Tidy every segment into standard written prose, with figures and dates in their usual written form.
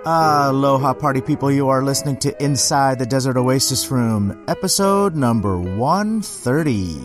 Aloha, party people. You are listening to Inside the Desert Oasis Room, episode number 130.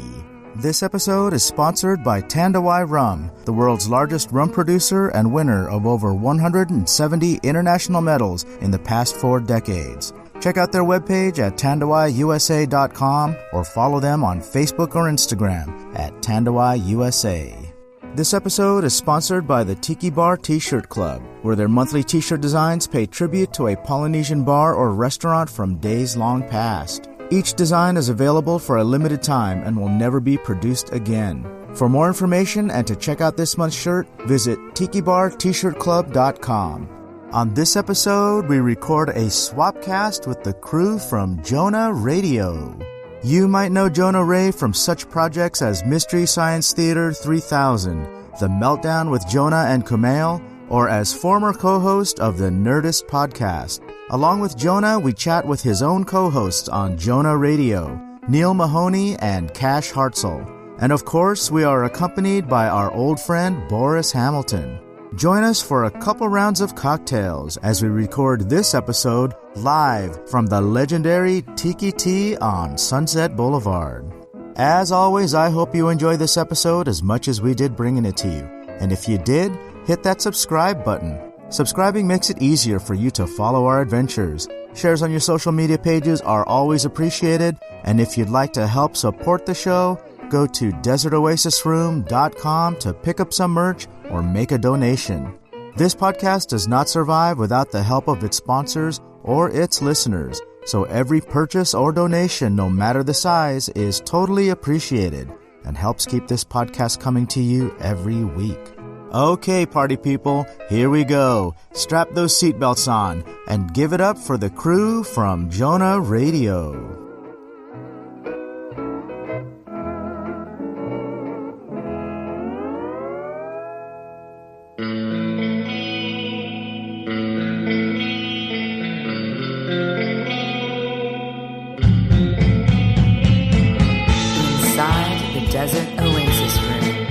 This episode is sponsored by Tandawai Rum, the world's largest rum producer and winner of over 170 international medals in the past 4 decades. Check out their webpage at tandawaiusa.com or follow them on Facebook or Instagram at tandawaiusa. This episode is sponsored by the Tiki Bar T-Shirt Club, where their monthly T-shirt designs pay tribute to a Polynesian bar or restaurant from days long past. Each design is available for a limited time and will never be produced again. For more information and to check out this month's shirt, visit tikibartshirtclub.com. On this episode, we record a Swapcast with the crew from Jonah Raydio. You might know Jonah Ray from such projects as Mystery Science Theater 3000, The Meltdown with Jonah and Kumail, or as former co-host of the Nerdist Podcast. Along with Jonah, we chat with his own co-hosts on Jonah Raydio, Neil Mahoney and Cash Hartzell. And of course, we are accompanied by our old friend Boris Hamilton. Join us for a couple rounds of cocktails as we record this episode live from the legendary Tiki-Ti on Sunset Boulevard. As always, I hope you enjoy this episode as much as we did bringing it to you. And if you did, hit that subscribe button. Subscribing makes it easier for you to follow our adventures. Shares on your social media pages are always appreciated. And if you'd like to help support the show, go to desertoasisroom.com to pick up some merch or make a donation. This podcast does not survive without the help of its sponsors or its listeners, so every purchase or donation, no matter the size, is totally appreciated and helps keep this podcast coming to you every week. Okay, party people, here we go. Strap those seatbelts on and give it up for the crew from Jonah Raydio. Desert Oasis Room.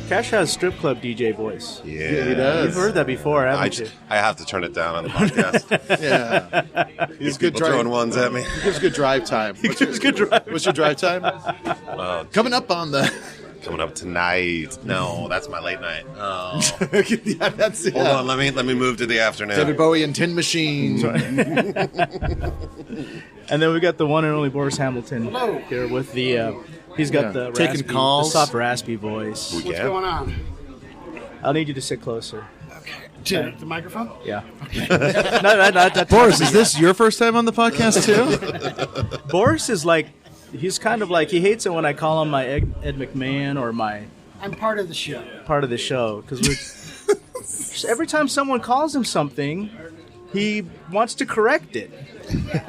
Cash has strip club DJ voice. Yeah, he does. You've heard that before, haven't you? I have to turn it down on the podcast. Yeah. He's good throwing ones at me. He gives good drive time. What's your drive time? Coming up tonight. No, that's my late night. Oh. Yeah, that's it. Hold on, let me move to the afternoon. David Bowie and Tin Machine. And then we got the one and only Boris Hamilton here with the he's got the taking raspy, calls, the soft raspy voice. What's going on? I'll need you to sit closer. Okay. To the microphone? Yeah. Okay. no, Boris, is this your first time on the podcast too? Boris is like, he's kind of like, he hates it when I call him my Ed McMahon or my... I'm part of the show. Part of the show. Because every time someone calls him something, he wants to correct it.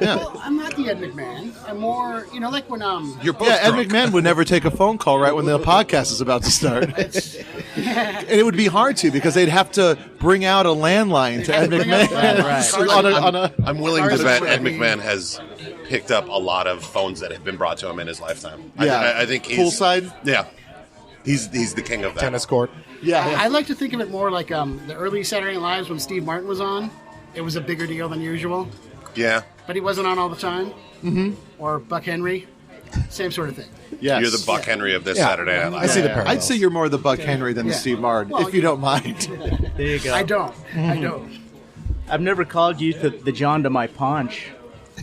Yeah. Well, I'm not the Ed McMahon. I'm more, like when You're both Ed McMahon would never take a phone call right when the podcast is about to start. And it would be hard to, because they'd have to bring out a landline to Ed McMahon. Right. I'm willing to bet Ed McMahon has picked up a lot of phones that have been brought to him in his lifetime. Yeah. I think he's... Poolside? Yeah. He's the king of that. Tennis court. Yeah. I like to think of it more like the early Saturday Night Lives when Steve Martin was on. It was a bigger deal than usual. Yeah. But he wasn't on all the time. Mm-hmm. Or Buck Henry. Same sort of thing. Yes. You're the Buck Henry of this Saturday Night Live. I see the parallels. I'd say you're more the Buck Henry than the Steve Martin, Well, if you don't mind. There you go. I don't. I've never called you the John to my Paunch.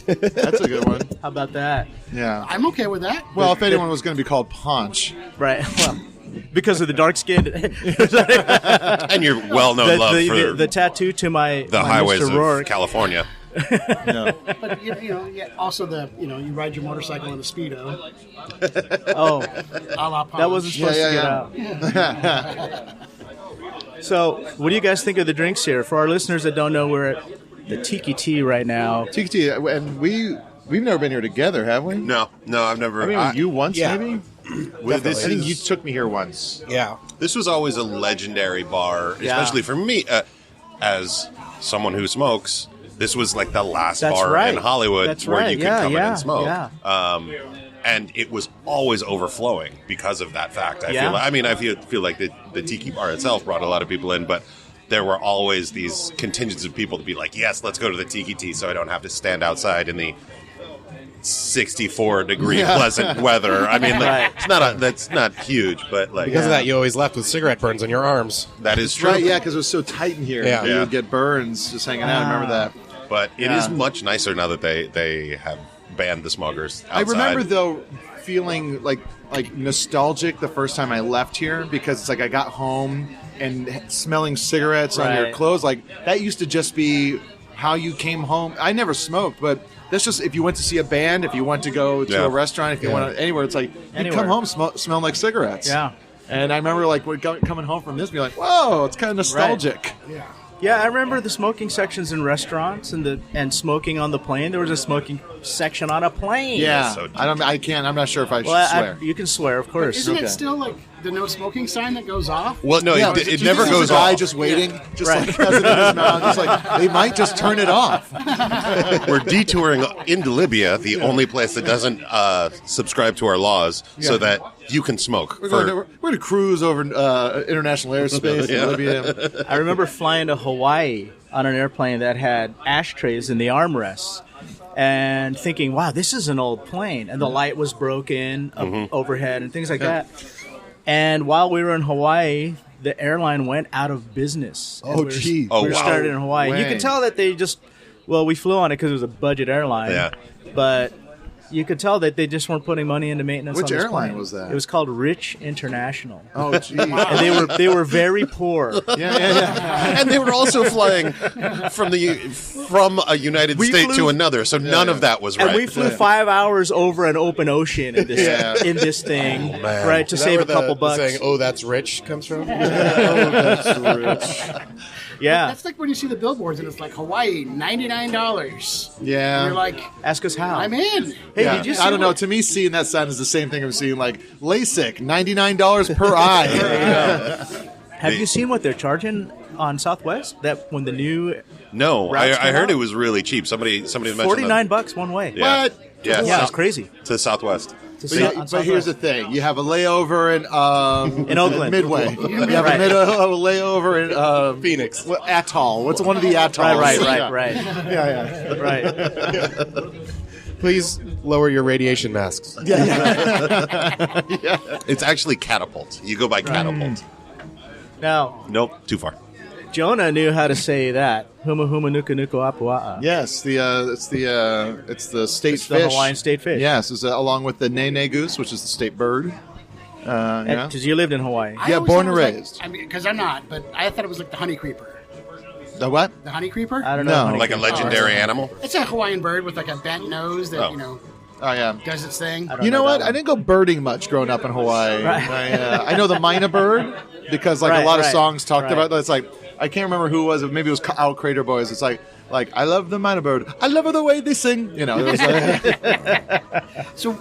That's a good one. How about that? Yeah. I'm okay with that. Well, if anyone was going to be called Paunch. Right. Well, because of the dark skin. And your well-known love for the tattoo to my highways Mr. of Rourke. California. Yeah. But, also you ride your motorcycle in a Speedo. Oh, A la Paunch. that wasn't supposed to get out. So, what do you guys think of the drinks here? For our listeners that don't know, we're at the Tiki-Ti right now. Tiki-Ti, and we've never been here together, have we? No, I've never... I mean, you once, yeah. maybe? Well, this I think you is- took me here once. Yeah. This was always a legendary bar, especially for me, as someone who smokes. This was like the last That's bar right. in Hollywood That's where right. you could Yeah, come in yeah, and smoke. yeah. and it was always overflowing because of that fact. I feel like the tiki bar itself brought a lot of people in, but there were always these contingents of people to be like, yes, let's go to the Tiki-Ti so I don't have to stand outside in the 64-degree pleasant weather. I mean, that's not huge, but like because of that, you always left with cigarette burns on your arms. That is true. Right, yeah, because it was so tight in here. Yeah. You would get burns just hanging out. I remember that. But it is much nicer now that they have banned the smokers outside. I remember, though, feeling like nostalgic the first time I left here because it's like I got home and smelling cigarettes on your clothes. Like, that used to just be how you came home. I never smoked, but that's just if you went to see a band, if you went to go to a restaurant, if you went anywhere, it's like you come home smelling like cigarettes. Yeah. And I remember like coming home from this, being like, whoa, it's kind of nostalgic. Yeah. Yeah, I remember the smoking sections in restaurants and smoking on the plane. There was a smoking section on a plane. Yeah, So I'm not sure if I should swear. You can swear, of course. Isn't it still like the no smoking sign that goes off? Well, no, Yeah, it do you never think there's goes a guy off. just waiting, just like has it in his mouth, just like they might just turn it off. We're detouring into Libya, the only place that doesn't subscribe to our laws, so that you can smoke. We're going to cruise over international airspace in Libya. I remember flying to Hawaii on an airplane that had ashtrays in the armrests and thinking, wow, this is an old plane. And the light was broken overhead and things like that. And while we were in Hawaii, the airline went out of business. Oh, gee. We were started in Hawaii. Way. You can tell that they just, we flew on it because it was a budget airline. Yeah. But you could tell that they just weren't putting money into maintenance. Which on this airline plane. was that? It was called Rich International. Oh, gee. And they were very poor. Yeah. And they were also flying from a United State to another, so none of that was right. And we flew 5 hours over an open ocean in this thing, right, to Is that save where a couple the bucks. saying, "Oh, that's rich" comes from? That's rich. Yeah. That's like when you see the billboards and it's like Hawaii, $99. Yeah. And you're like, Ask us how. I'm in. Hey, Yeah. did you see I don't know. what- To me, seeing that sign is the same thing as seeing like LASIK, $99 per eye. Have you seen what they're charging on Southwest? That when the new No, routes I come heard out? it was really cheap. Somebody mentioned $49 one way. Yeah. What? Yeah, Yeah, it's crazy. to Southwest. But here's the thing: you have a layover in Oakland. Midway. You have Right. a layover in Phoenix. Atoll. What's one of the atolls? Right. Yeah. Right. Please lower your radiation masks. It's actually Catapult. You go by Catapult. Now, Nope, too far. Jonah knew how to say that. Huma huma nuku nuku apua'a. Yes, it's the state It's the fish. Hawaiian state fish. Yes, it's, along with the nene goose, which is the state bird. Yeah. Because you lived in Hawaii. I Yeah, always born thought and it was raised. Like, I mean, because I'm not, but I thought it was like the honey creeper. The what? The honey creeper? I don't No. know. honey Like a creeper. legendary animal. It's a Hawaiian bird with like a bent nose that, Oh. Oh yeah. does its thing. You know know what? that I one. didn't go birding much growing up in Hawaii. Right. I know the Mina bird because like a lot of Right. songs talked Right. about that. It's like I can't remember who it was. Maybe it was Al Crater Boys. It's like I love the Mina bird. I love the way they sing. You know. It was like, So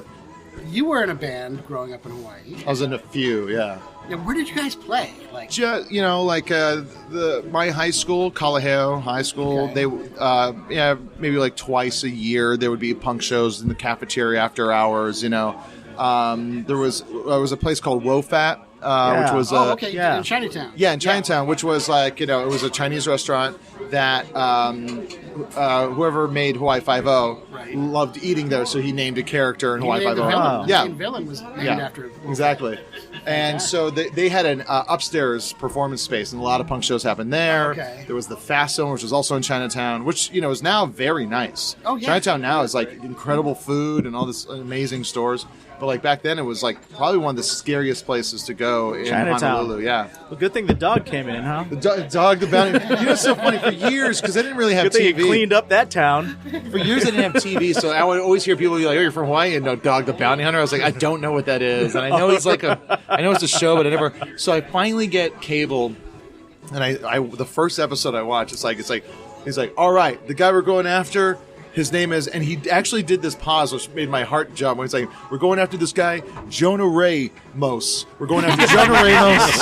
you were in a band growing up in Hawaii. I was in a few. Yeah. Now, where did you guys play? Like, Just, my high school, Kalaheo High School, Okay. they maybe like twice a year there would be punk shows in the cafeteria after hours. There was a place called Wofat, which was okay, yeah. in Chinatown. yeah, in Chinatown, which was like, it was a Chinese restaurant that whoever made Hawaii Five-0 Right. loved eating there, so he named a character in Hawaii The Five-0. villain, the Yeah, main villain was named yeah, after. exactly. And so they had an upstairs performance space, and a lot of punk shows happened there. Okay. There was the Fast Zone, which was also in Chinatown, which is now very nice. Oh, yeah. Chinatown now is like incredible food and all this amazing stores. But like back then, it was like probably one of the scariest places to go in Chinatown. Honolulu. Yeah, Well, good thing the dog came in, huh? the dog, the bounty. It's so funny for years because I didn't really have Good thing you TV. cleaned up that town. For years, I didn't have TV, so I would always hear people be like, "Oh, you're from Hawaii," and no, Dog the Bounty Hunter. I was like, I don't know what that is, and I know he's like I know it's a show, but I never. So I finally get cable, and I the first episode I watch, it's like he's like, all right, the guy we're going after, His name is, and he actually did this pause, which made my heart jump. When he's like, "We're going after this guy, Jonah Ray Mos. We're going after Jonah Ramos."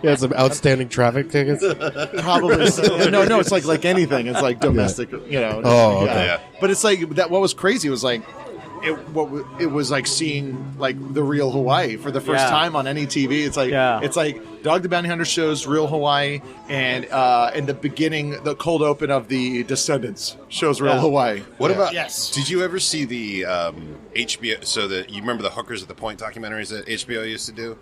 Yeah, some outstanding traffic tickets. Probably. No, it's like anything. It's like domestic, you know. Oh, okay. Yeah. But it's like that. What was crazy was like. It was like seeing like the real Hawaii for the first time on any TV. It's like it's like Dog the Bounty Hunter shows real Hawaii, and in the beginning, the cold open of the Descendants shows real Hawaii. What about? Yes. Did you ever see the HBO? So you remember the Hookers at the Point documentaries that HBO used to do?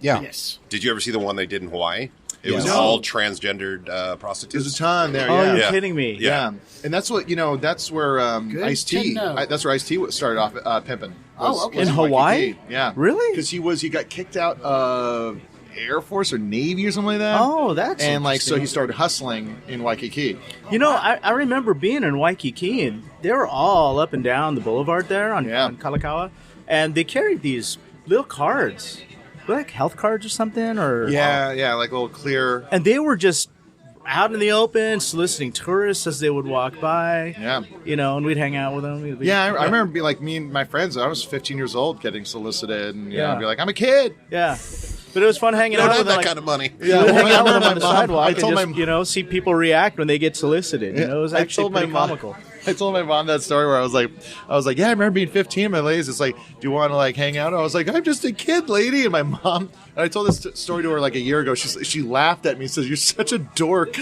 Yeah. Yes. Did you ever see the one they did in Hawaii? It was No. all transgendered prostitutes. There's a ton there. Oh, Yeah. you're Yeah. kidding me. Yeah, and that's what that's where Ice-T. to know. That's where Ice-T started off pimping. Oh, okay. was In Hawaii? Waikiki. Yeah, Really? Because he got kicked out of Air Force or Navy or something like that. Oh, that's and like so interesting. he started hustling in Waikiki. You know, I remember being in Waikiki, and they were all up and down the boulevard there on Kalakaua, and they carried these little cards, like health cards or something, or Yeah, like a little clear. and they were just out in the open soliciting tourists as they would walk by. Yeah. You know, and we'd hang out with them. Yeah, I remember being like me and my friends. I was 15 years old, getting solicited, and Yeah. I'd be like, "I'm a kid." Yeah. But it was fun hanging Don't out have with them. that Like, kind of money. Yeah, we'd hang out with I them on the sidewalk I and told just, my you know, see people react when they get solicited. You know, it was I actually told my pretty mom- comical. I told my mom that story where I was like, "Yeah, I remember being 15. My lady's just like, do you want to like hang out?" I was like, "I'm just a kid, lady." And my mom, and I told this story to her like a year ago. She laughed at me and says, "You're such a dork."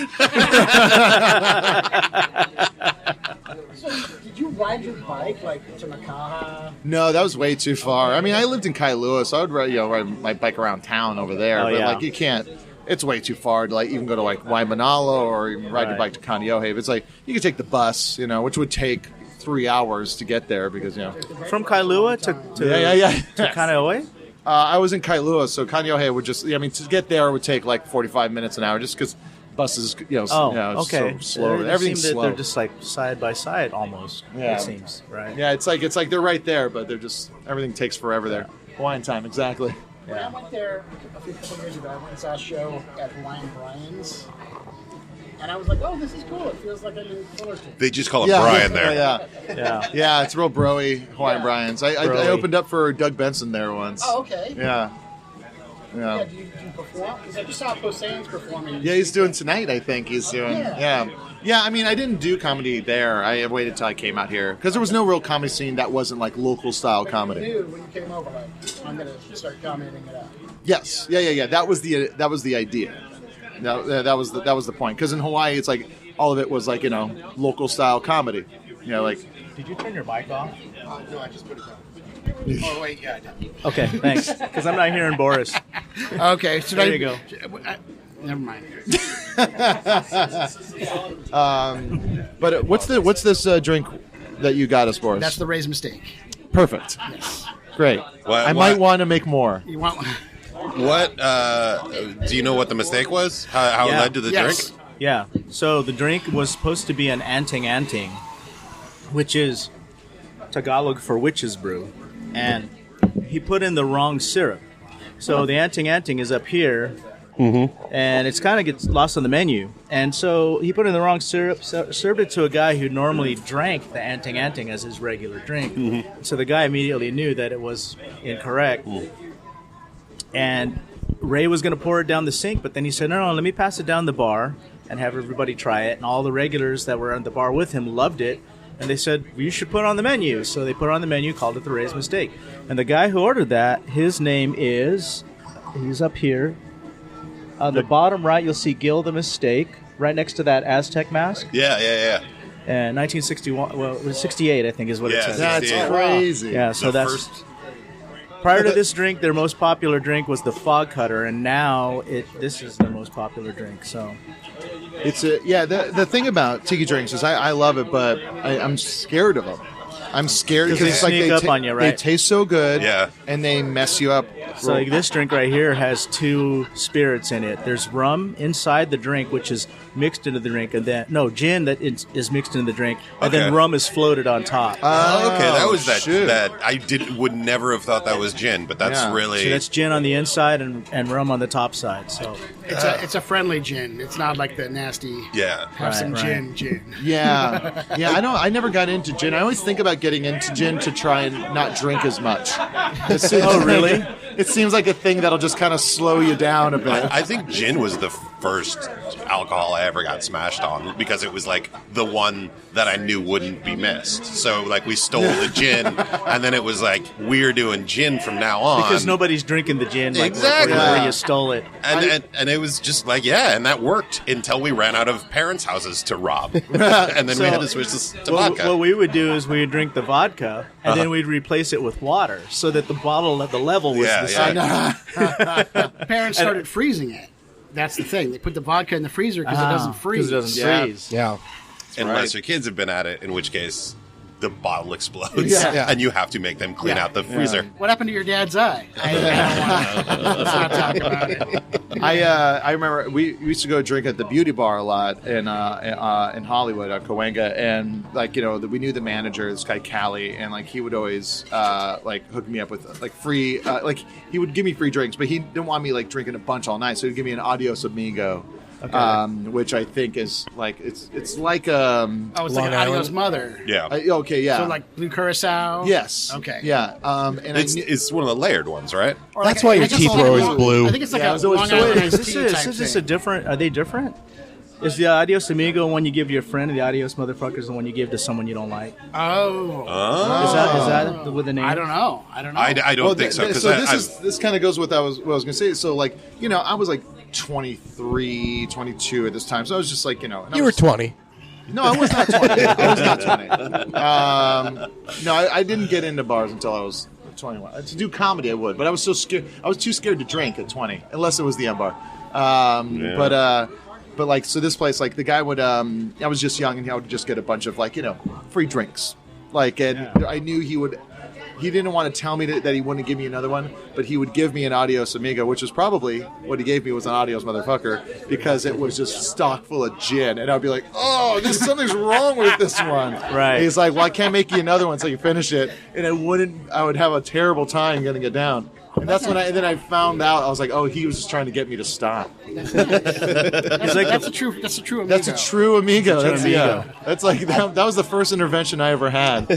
So, did you ride your bike like to Makaha? No, that was way too far. I mean, I lived in Kailua, so I would ride my bike around town over there. Oh, but yeah. like, you can't. It's way too far to like even go to like Waimanalo or even ride your Right. bike to Kaneohe. It's like you could take the bus, you know, which would take 3 hours to get there because From Kailua to to Kaneohe? I was in Kailua, so Kaneohe would just. I mean, to get there would take like 45 minutes an hour, just because buses, Oh, it's okay. so slow. It Everything's seemed that slow. they're just like side by side almost. Yeah. It seems right. Yeah, it's like they're right there, but they're just everything takes forever there. Hawaiian time, exactly. When I went there a couple years ago, I went and saw a show at Hawaiian Brian's. And I was like, oh, this is cool. It feels like I'm in Fullerton. They just call him Brian there. Yeah, it's real broy Hawaiian Brian's. I Broy. opened up for Doug Benson there once. Oh, okay. Yeah. Yeah, do you perform? Because I just saw Poseidon's performing. Yeah, he's doing tonight, I think he's doing. Yeah, I mean, I didn't do comedy there. I waited till I came out here. Because there was no real comedy scene that wasn't like local style You comedy. knew when you came over, like, I'm going to start commenting it out. Yes. Yeah. That was the idea. That was the point. Because in Hawaii, it's like all of it was like, local style comedy. Like. Did you turn your mic off? No, I just put it down. Oh, wait, yeah, I did. Okay, thanks. Because I'm not hearing Boris. Okay, so There you go. Never mind. But what's this drink that you got us, Boris? That's the Ray's mistake. Perfect. Great. I might want to make more. You want one? What? Do you know what the mistake was? How it Yeah. led to the Yes. drink? Yeah. So the drink was supposed to be an anting, which is Tagalog for witch's brew, and he put in the wrong syrup. So the anting is up here, and it's kind of gets lost on the menu. And so he put in the wrong syrup, served it to a guy who normally drank the anting as his regular drink. So the guy immediately knew that it was incorrect. And Ray was going to pour it down the sink, but then he said, no, let me pass it down the bar and have everybody try it. And all the regulars that were at the bar with him loved it. And they said, well, you should put it on the menu. So they put it on the menu, called it the Ray's Mistake. And the guy who ordered that, his name is, he's up here. On the bottom right, you'll see Gil the Mistake, right next to that Aztec mask. Yeah. And 1961, well, it was 68, I think is what it Yeah, says. That's 68. crazy. Yeah, so The that's... first- Prior to this drink, their most popular drink was the Fog Cutter, and now this is their most popular drink. So It's the thing about tiki drinks is I love it, but I'm scared of them. I'm scared 'Cause because they it's like sneak up on you, right? They taste so good, Yeah. and they mess you up. like this drink right here has two spirits in it. There's rum inside the drink, which is mixed into the drink, and then gin that is mixed into the drink, and then rum is floated on top. Oh, okay, that was that I would never have thought that was gin, but that's really so that's gin on the inside and rum on the top side. So it's a friendly gin. It's not like the nasty. Yeah, have some gin. Yeah. I never got into gin. I always think about getting into gin to try and not drink as much. Really? It seems like a thing that'll just kind of slow you down a bit. I think gin was the first alcohol I ever got smashed on because it was like the one that I knew wouldn't be missed. So like we stole the gin, and then it was like we're doing gin from now on because nobody's drinking the gin. Like, exactly, where you stole it, and it was just like and that worked until we ran out of parents' houses to rob, and then we had to switch this to vodka. What we would do is we would drink the vodka, and then we'd replace it with water, so that the bottle at the level was the same. Parents started freezing it. That's the thing. They put the vodka in the freezer because it doesn't freeze. Because it doesn't freeze. Yeah. Unless your kids have been at it, in which case the bottle explodes, and you have to make them clean out the freezer. What happened to your dad's eye? I don't want to. Let's not talk about it. I remember we used to go drink at the Beauty Bar a lot in Hollywood on Cahuenga, and like we knew the manager, this guy Callie, and like he would always like hook me up with like free like he would give me free drinks, but he didn't want me like drinking a bunch all night, so he'd give me an Adios Amigo. Okay. Which I think is like it's like it's like Adios Mother. Yeah. Okay. Yeah. So like blue curacao. Yes. Okay. Yeah. And it's one of the layered ones, right? Or that's why your teeth were always blue. I think it's like a Long Island iced tea type Is this thing. a different? Are they different? Is the Adios Amigo one you give to your friend, and the Adios Motherfucker is the one you give to someone you don't like? Oh. Is that with the name? I don't know. I don't think so. So this kind of goes with what I was going to say. So like I was like 23, 22 at this time. So I was just like You were 20. No, I was not 20. I was not 20. No, I didn't get into bars until I was 21. To do comedy, I would, but I was so scared. I was too scared to drink at 20, unless it was the M bar. But like, so this place, like the guy would, I was just young, and I would just get a bunch of like, free drinks. Like, and I knew he didn't want to tell me that he wouldn't give me another one, but he would give me an Adios Amigo, which was probably what he gave me was an Adios Motherfucker, because it was just stock full of gin. And I'd be like, something's wrong with this one. Right. And he's like, well, I can't make you another one so you finish it. And I would have a terrible time getting it down. And that's when I found out. I was like, he was just trying to get me to stop. That's a true Amigo. That's a true Amigo. That's like that was the first intervention I ever had.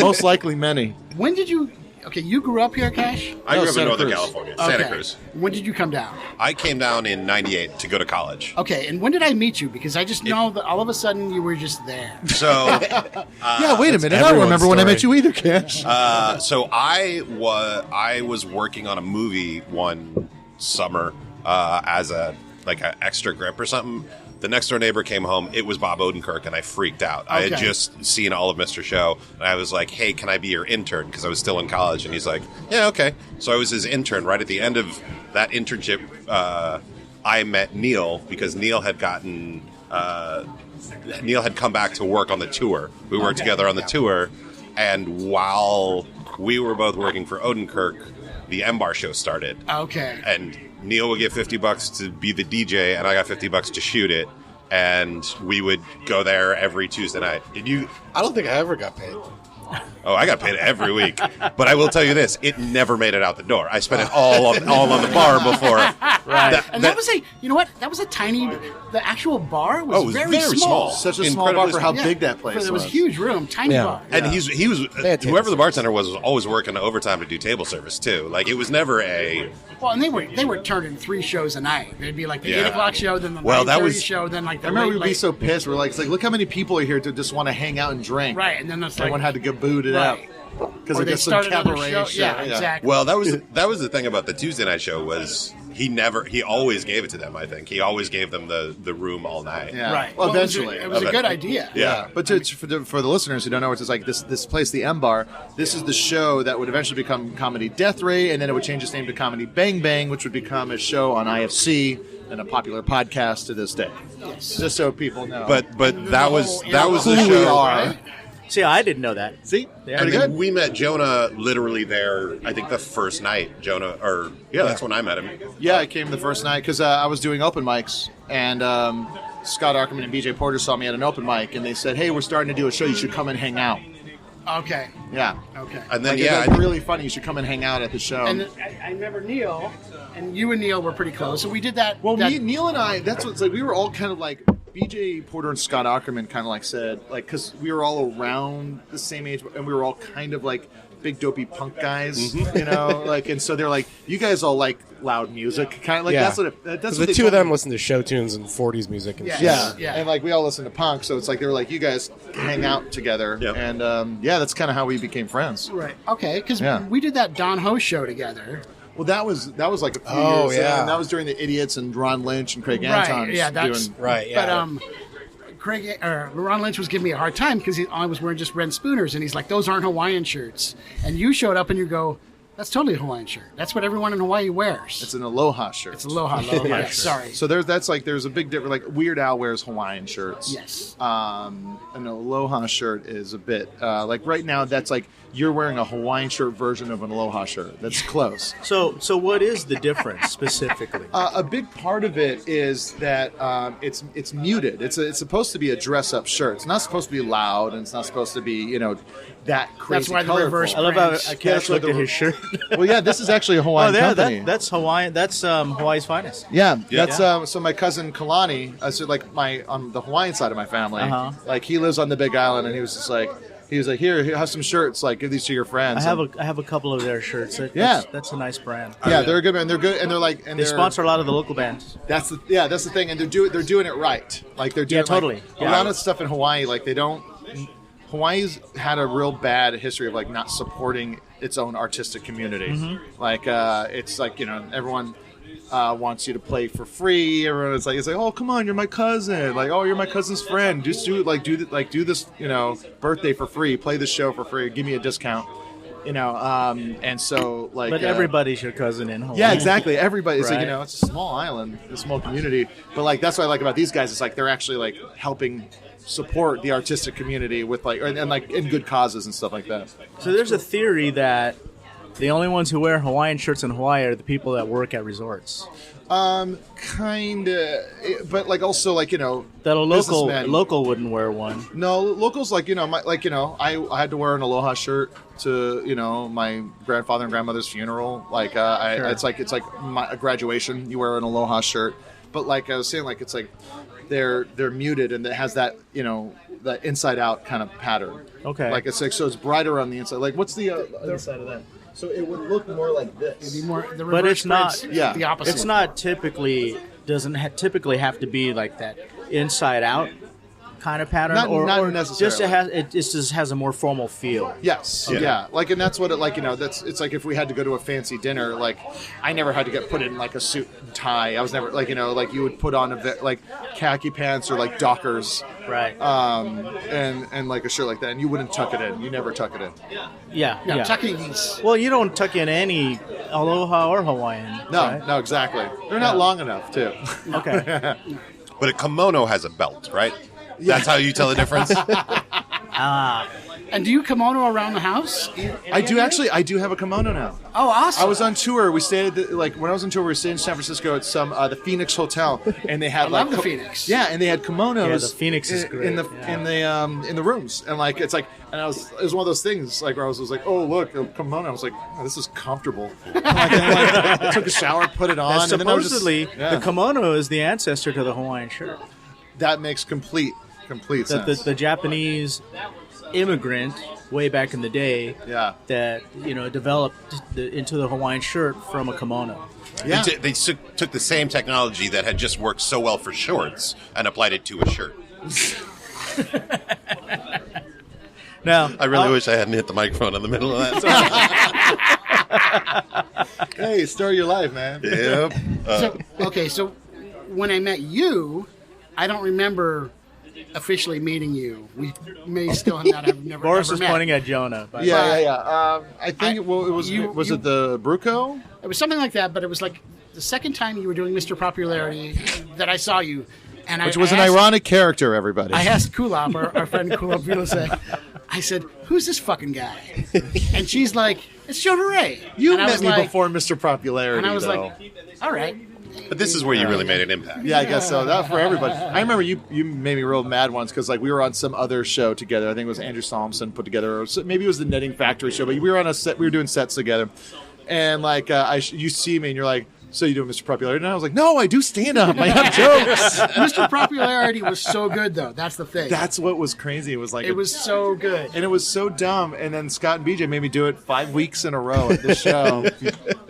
Most likely many. When did you? Okay, you grew up here, Cash? I grew up in Northern Cruz. California, Santa Cruz. When did you come down? I came down in '98 to go to college. Okay, and when did I meet you? Because I just know that all of a sudden you were just there. So, wait a minute. I don't remember when I met you either, Cash. So I was working on a movie one summer as an extra grip or something. The next door neighbor came home. It was Bob Odenkirk, and I freaked out. I had just seen all of Mr. Show, and I was like, hey, can I be your intern? Because I was still in college. And he's like, yeah, okay. So I was his intern. Right at the end of that internship, I met Neil, because Neil had come back to work on the tour. We worked together on the tour, and while we were both working for Odenkirk, the M Bar show started. Okay. And Neil would get $50 to be the DJ, and I got $50 to shoot it. And we would go there every Tuesday night. Did you? I don't think I ever got paid. Oh, I got paid every week. But I will tell you this: it never made it out the door. I spent it all on the bar before. Right. That was that was a tiny. The actual bar was, it was very small. Such a small bar for how big that place was. It was a huge room, tiny bar. And he was whoever the bartender was always working overtime to do table service too. Like it was never a. Well, and they were turning 3 shows a night. They'd be like the 8 o'clock show, then the 9:30 show, then like the I remember we'd be late. so pissed. We're like, it's like, look how many people are here to just want to hang out and drink. Right, and then it's everyone had to get booted out because or it they gets some started another cabaret show. shit. Yeah, exactly. Well, that was the thing about the Tuesday night show was he always gave it to them. I think he always gave them the room all night. Yeah. Right. Well, Well, eventually, it was a good idea. Yeah. But for the listeners who don't know, it's like this place, the M Bar. This is the show that would eventually become Comedy Death Ray, and then it would change its name to Comedy Bang Bang, which would become a show on IFC and a popular podcast to this day. Yes. Just so people know. But that was the who show. we are. See, I didn't know that. See? Yeah. Pretty And then good. we met Jonah literally there, I think the first night. That's when I met him. Yeah, I came the first night because I was doing open mics, and Scott Ackerman and BJ Porter saw me at an open mic, and they said, hey, we're starting to do a show. You should come and hang out. Okay. Yeah. Okay. And then, It's really funny. You should come and hang out at the show. And I remember Neil, and you and Neil were pretty close, so we did that. Well, Neil and I, that's what's like, we were all kind of like, BJ Porter and Scott Ackerman kind of like said, like, because we were all around the same age, and we were all kind of like big dopey punk guys, you know, like, and so they're like, you guys all like loud music, kind of like, that's what the two of them listen to show tunes and 40s music and shit. Yeah, and like we all listen to punk, so it's like they were like, you guys hang out together, and that's kind of how we became friends. Right. Okay, because Yeah. we did that Don Ho show together. Well, that was like a few Oh, years, yeah. and that was during the Idiots and Ron Lynch and Craig Anton. Right. Yeah, that's doing, Right, yeah. But Ron Lynch was giving me a hard time because I was wearing just red Spooners, and he's like, "Those aren't Hawaiian shirts." And you showed up and you go, "That's totally a Hawaiian shirt. That's what everyone in Hawaii wears." It's an Aloha shirt. It's aloha. Yeah, sorry. So there's a big difference. Like Weird Al wears Hawaiian shirts. Yes. An Aloha shirt is a bit like right now. That's like you're wearing a Hawaiian shirt version of an Aloha shirt. That's close. So what is the difference specifically? A big part of it is that it's muted. It's supposed to be a dress up shirt. It's not supposed to be loud, and it's not supposed to be that crazy. That's why the colorful. reverse I love how prints. I can't look at his shirt. Well, yeah, this is actually a Hawaiian company. That's Hawaiian. That's Hawaii's finest. Yeah, that's so my cousin Kalani, so like on the Hawaiian side of my family, like he lives on the Big Island, and he was like, here, have some shirts, like give these to your friends. I have a couple of their shirts. That's a nice brand. Yeah, they're good, man. They're good, and They sponsor a lot of the local bands. That's the thing, and they're doing it right. Like they're doing totally. A lot of stuff in Hawaii, like they don't. Hawaii's had a real bad history of like not supporting its own artistic community. Like it's like everyone wants you to play for free. Everyone is like, it's like, oh come on, you're my cousin. Like, oh, you're my cousin's friend. Just do this birthday for free. Play this show for free. Give me a discount. And so like. But everybody's your cousin in Hawaii. Yeah, exactly. Everybody. It's Right. like it's a small island, a small community. But like that's what I like about these guys. It's like they're actually like helping support the artistic community with like and like in good causes and stuff like that. So there's a theory that the only ones who wear Hawaiian shirts in Hawaii are the people that work at resorts. Kinda, but like also like That a businessmen. local wouldn't wear one. No, locals like I had to wear an Aloha shirt to my grandfather and grandmother's funeral. Like Sure. it's like a graduation. You wear an Aloha shirt, but like I was saying, like it's like they're muted and it has that that inside out kind of pattern. Okay. Like it's like so it's brighter on the inside. Like what's the other side of that? So it would look more like this. It'd be more, the But reverse it's not. prints, Yeah. the opposite. It's not typically typically have to be like that inside out kind of pattern, Not or necessarily. it just has a more formal feel. Yes. Okay. Yeah. Like, and that's what it like. It's like if we had to go to a fancy dinner. Like, I never had to get put in like a suit and tie. I was never like like you would put on like khaki pants or like Dockers, Right. and like a shirt like that, and you wouldn't tuck it in. You never tuck it in. Yeah. No, yeah. tucking these. Well, you don't tuck in any Aloha or Hawaiian. No, right? no, exactly. They're not long enough too. Okay. But a kimono has a belt, right? That's how you tell the difference? And do you kimono around the house? I do have a kimono now. Oh, awesome. I was on tour. We stayed at when I was on tour, we were staying in San Francisco at some the Phoenix Hotel, and they had I love the Phoenix. Yeah, and they had kimonos. Yeah, the Phoenix is great. in the rooms, and like it's like, and it was one of those things like where I was like, oh look, a kimono. I was like, oh, this is comfortable. I took a shower, put it on, and then I was just, Supposedly, the kimono is the ancestor to the Hawaiian shirt. that makes complete sense. The Japanese immigrant way back in the day Yeah. that developed into the Hawaiian shirt from a kimono. Yeah. They took the same technology that had just worked so well for shorts and applied it to a shirt. Now, I really wish I hadn't hit the microphone in the middle of that. Hey, story of your life, man. Yep. So when I met you, I don't remember officially meeting you. We may still not have never Boris ever is met. pointing at Jonah. But Yeah. I think it was you- it the Bruco? It was something like that, but it was like the second time you were doing Mr. Popularity that I saw you. And Which I was an asked- ironic character, everybody. I asked Kulop, our friend Kulop Vilase, I said, who's this fucking guy? And she's like, it's Jonah Ray. You and met me before Mr. Popularity, And I was though. like, all right. But this is where you really made an impact. Yeah, I guess so. That for everybody. I remember you made me real mad once because like we were on some other show together. I think it was Andrew Solomson put together, or maybe it was the Knitting Factory show. But we were on a set. We were doing sets together, and like you see me and you're like, so you doing Mr. Popularity? And I was like, no, I do stand up. I have jokes. Mr. Popularity was so good, though. That's the thing. That's what was crazy. It was like it was so good, and it was so dumb. And then Scott and BJ made me do it 5 weeks in a row at this show,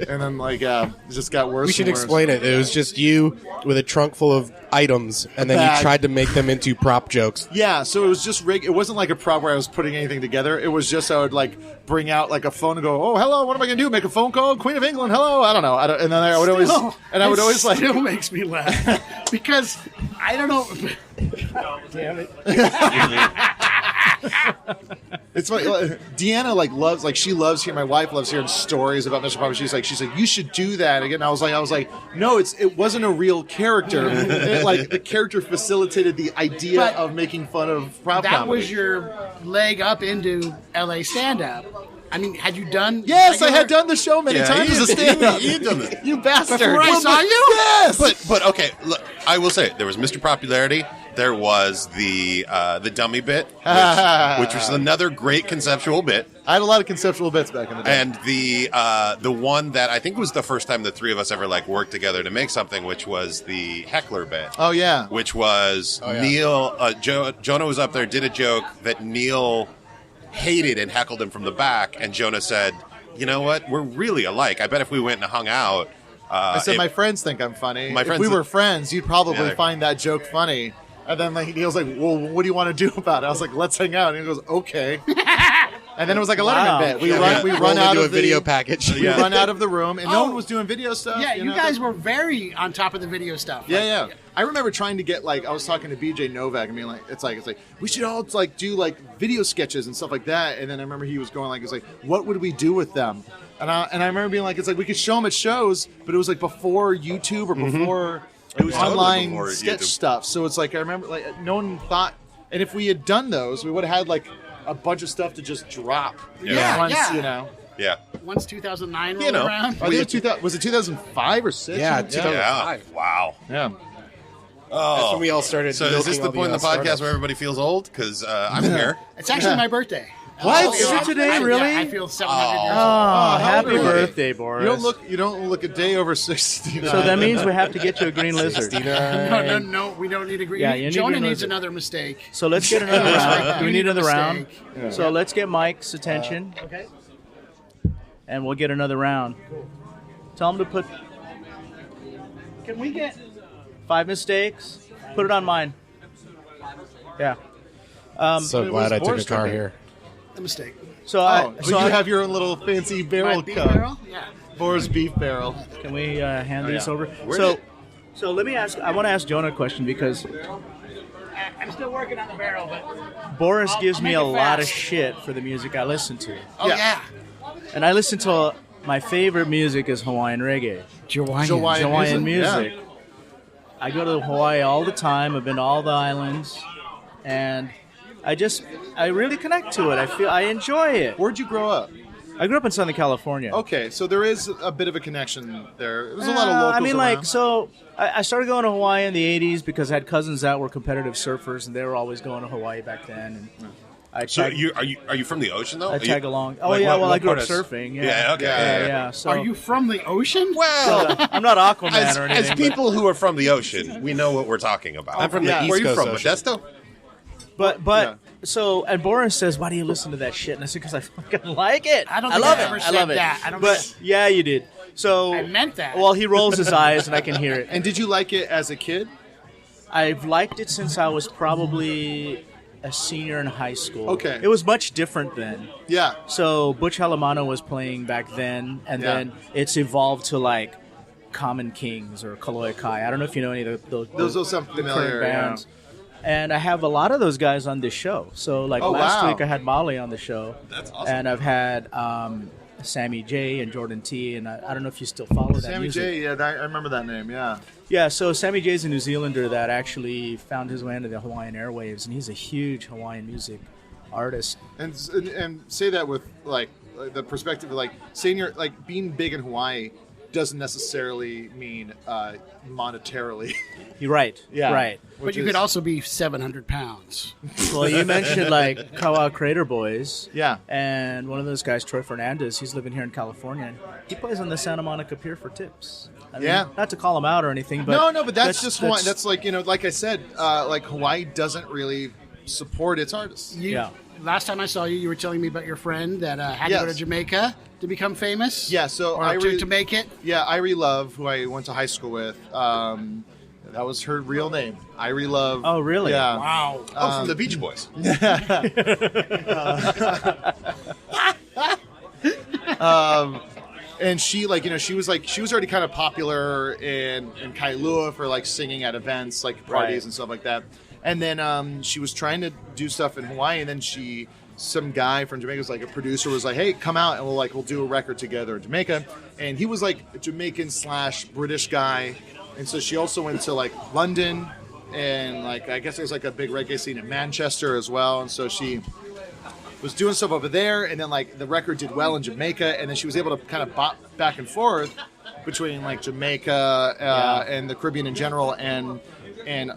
and then like it just got worse. We should and worse. explain it. It was just you with a trunk full of items, and then you tried to make them into prop jokes. Yeah, so it was just it wasn't like a prop where I was putting anything together. It was just I would like bring out like a phone and go, "Oh, hello, what am I going to do? Make a phone call, Queen of England, hello." I don't know. And then I would always like still makes me laugh because I don't know. Damn it! It's like Deanna loves she loves hearing, my wife loves hearing stories about Mr. Papa. She's like you should do that again. And I was like no, it wasn't a real character. The character facilitated the idea of making fun of prop that comedy. Was your leg up into LA stand-up. I mean, had you done? Yes, I had done the show many times as a stand-up. You've done this. You bastard! Before I saw you? Yes. But okay, look, I will say there was Mr. Popularity. There was the dummy bit, which was another great conceptual bit. I had a lot of conceptual bits back in the day. And the one that I think was the first time the three of us ever worked together to make something, which was the heckler bit. Oh yeah, which was Neil. Jonah was up there, did a joke that Neil hated and heckled him from the back, and Jonah said, "You know what? We're really alike. I bet if we went and hung out." I said, "My friends think I'm funny. My if friends we were friends, you'd probably Yeah. find that joke funny." And then Neil's like, "Well, what do you want to do about it?" I was like, "Let's hang out." And he goes, "Okay." And then it was like a Letterman bit. We run out of a video package. We run out of the room, and no one was doing video stuff. Yeah, you guys were very on top of the video stuff. Yeah. I remember trying to get I was talking to BJ Novak and being like, it's like we should all do video sketches and stuff like that. And then I remember he was going what would we do with them? And I remember being like, we could show them at shows, but it was before YouTube or before It was online totally before sketch YouTube. stuff. So it's I remember no one thought, and if we had done those, we would have had a bunch of stuff to just drop. Yeah, once, yeah. Yeah. Once 2009 rolled around. I think it was it 2005 or 6? Yeah, 2005. Wow. Yeah. Oh. That's when we all started. So is this the point in the podcast where everybody feels old? Because I'm here. It's actually my birthday. What? Is it today, really? Yeah, I feel 700 years old. Oh, happy old are you? birthday, Boris. You don't look a day over 60. So that means we have to get you a green lizard. No, we don't need a green. Yeah, you need Jonah green needs lizard. another mistake. So let's get another round. You We need need a another round. mistake. So let's get Mike's attention, Okay. and we'll get another round. Tell him to put Can we get? 5 mistakes. Put it on mine. Yeah. So glad I took a Boris car talking? here. A mistake. So you have your own little fancy barrel My beef cup. barrel? Yeah. Boris beef barrel. Can we hand these over? Where So let me ask. I want to ask Jonah a question because I'm still working on the barrel, but Boris gives I'll me make a it lot of fast. shit for the music I listen to, oh yeah. and I listen to my favorite music is Hawaiian reggae, Hawaiian music. Yeah. I go to Hawaii all the time. I've been to all the islands, and I really connect to it. I enjoy it. Where'd you grow up? I grew up in Southern California. Okay, so there is a bit of a connection there. There's a lot of locals I mean, around. so I started going to Hawaii in the 80s because I had cousins that were competitive surfers, and they were always going to Hawaii back then. And I So tag, are you from the ocean though? I Are you- tag along. Oh, like, yeah, what I grew up part of- surfing. Yeah, Yeah, okay. Yeah. So, Are you from the ocean? Well, I'm not Aquaman as, or anything. as people who are from the ocean, we know what we're talking about. I'm from the East Where are you Coast from, Ocean. Modesto? But Yeah. so, and Boris says, "Why do you listen to that shit?" And I said, "Because I fucking like it. I don't I think love I it. ever I said love it." that. I don't but think- yeah, you did. So I meant that. Well, he rolls his eyes, and I can hear it. And did you like it as a kid? I've liked it since I was probably a senior in high school. Okay. It was much different then. Yeah. So Butch Halamano was playing back then, and Yeah. then it's evolved to Common Kings or Kaloy Kai. I don't know if you know any of Those sound the familiar, current bands. And I have a lot of those guys on this show. So Oh, last wow. week I had Molly on the show. That's awesome. And I've had Sammy J and Jordan T, and I don't know if you still follow that Sammy music. J, yeah, I remember that name, yeah. Yeah, so Sammy J's a New Zealander that actually found his way into the Hawaiian airwaves, and he's a huge Hawaiian music artist. And say that with like the perspective of like saying you're like being big in Hawaii doesn't necessarily mean monetarily. You're right. Yeah. Right. But you could also be 700 pounds. Well, you mentioned like Kawa Crater Boys. Yeah. And one of those guys, Troy Fernandez, he's living here in California. And he plays on the Santa Monica Pier for tips. I mean, yeah. Not to call him out or anything, but no, but that's just Hawaii. That's like, like I said, like Hawaii doesn't really support its artists. Last time I saw you, you were telling me about your friend that had to go to Jamaica to become famous. Yeah, so to make it. Yeah, Irie Love, who I went to high school with. That was her real name, Irie Love. Oh, really? Yeah. Wow. From the Beach Boys. And she, she was already kind of popular in Kailua for like singing at events, like parties and stuff like that. And then she was trying to do stuff in Hawaii, and then some guy from Jamaica was like a producer was like, "Hey, come out and we'll do a record together in Jamaica." And he was like a Jamaican/British guy, and so she also went to like London, and like I guess there's like a big reggae scene in Manchester as well, and so she was doing stuff over there, and then like the record did well in Jamaica, and then she was able to kind of bop back and forth between like Jamaica and the Caribbean in general, and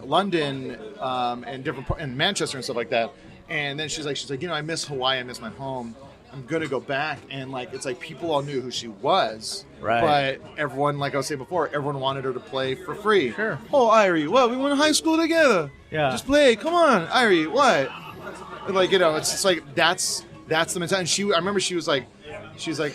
London and Manchester and stuff like that. And then she's like, I miss Hawaii, I miss my home. I'm gonna go back, and like it's like people all knew who she was, right? But everyone, like I was saying before, everyone wanted her to play for free. Sure. Oh, Irie, what? We went to high school together. Yeah. Just play. Come on, Irie, what? Like it's just like that's the mentality. And I remember she was like,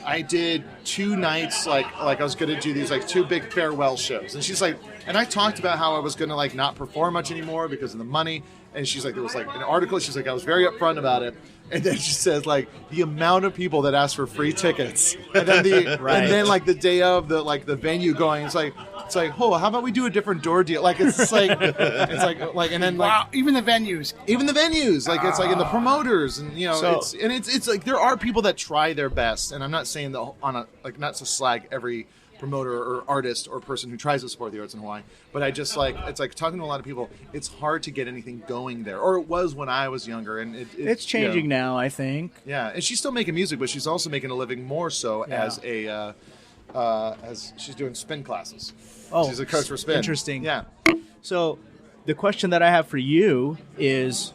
I did 2 nights, like I was gonna do these like 2 big farewell shows, and she's like, and I talked about how I was gonna like not perform much anymore because of the money. And she's like, there was like an article. She's like, I was very upfront about it. And then she says like the amount of people that asked for free tickets, and then and then like the day of the venue going, it's like, oh, how about we do a different door deal? Like it's like and then like even the venues, like it's like in the promoters, and it's like there are people that try their best, and I'm not saying that not to slag every promoter or artist or person who tries to support the arts in Hawaii, but I just like it's like talking to a lot of people, it's hard to get anything going there, or it was when I was younger, and it's changing now, I think. Yeah, and she's still making music, but she's also making a living more so as she's doing spin classes. Oh, she's a coach for spin. Interesting. Yeah. So the question that I have for you is,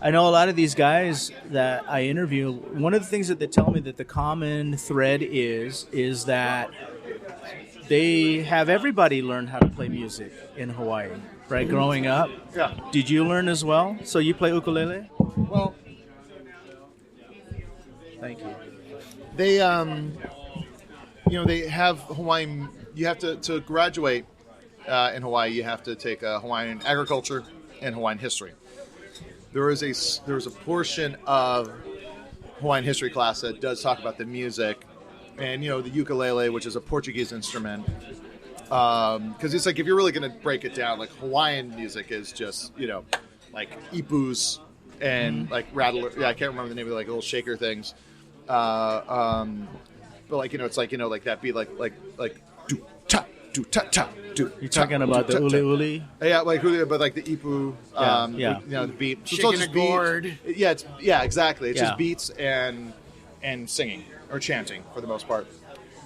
I know a lot of these guys that I interview, one of the things that they tell me that the common thread is that they have everybody learn how to play music in Hawaii, right? Growing up. Yeah. Did you learn as well? So you play ukulele? Well, thank you. They they have Hawaiian. You have to graduate in Hawaii. You have to take Hawaiian agriculture and Hawaiian history. There is a portion of Hawaiian history class that does talk about the music, and the ukulele, which is a Portuguese instrument. Because it's like, if you're really going to break it down, like Hawaiian music is just like ipus and like rattler. Yeah, I can't remember the name of like little shaker things. But like it's like like that beat like do ta do ta ta do. You're talking about the uli uli? Yeah, like but like the ipu. The beat. Shaking a gourd. Yeah, exactly. It's just beats and singing or chanting for the most part.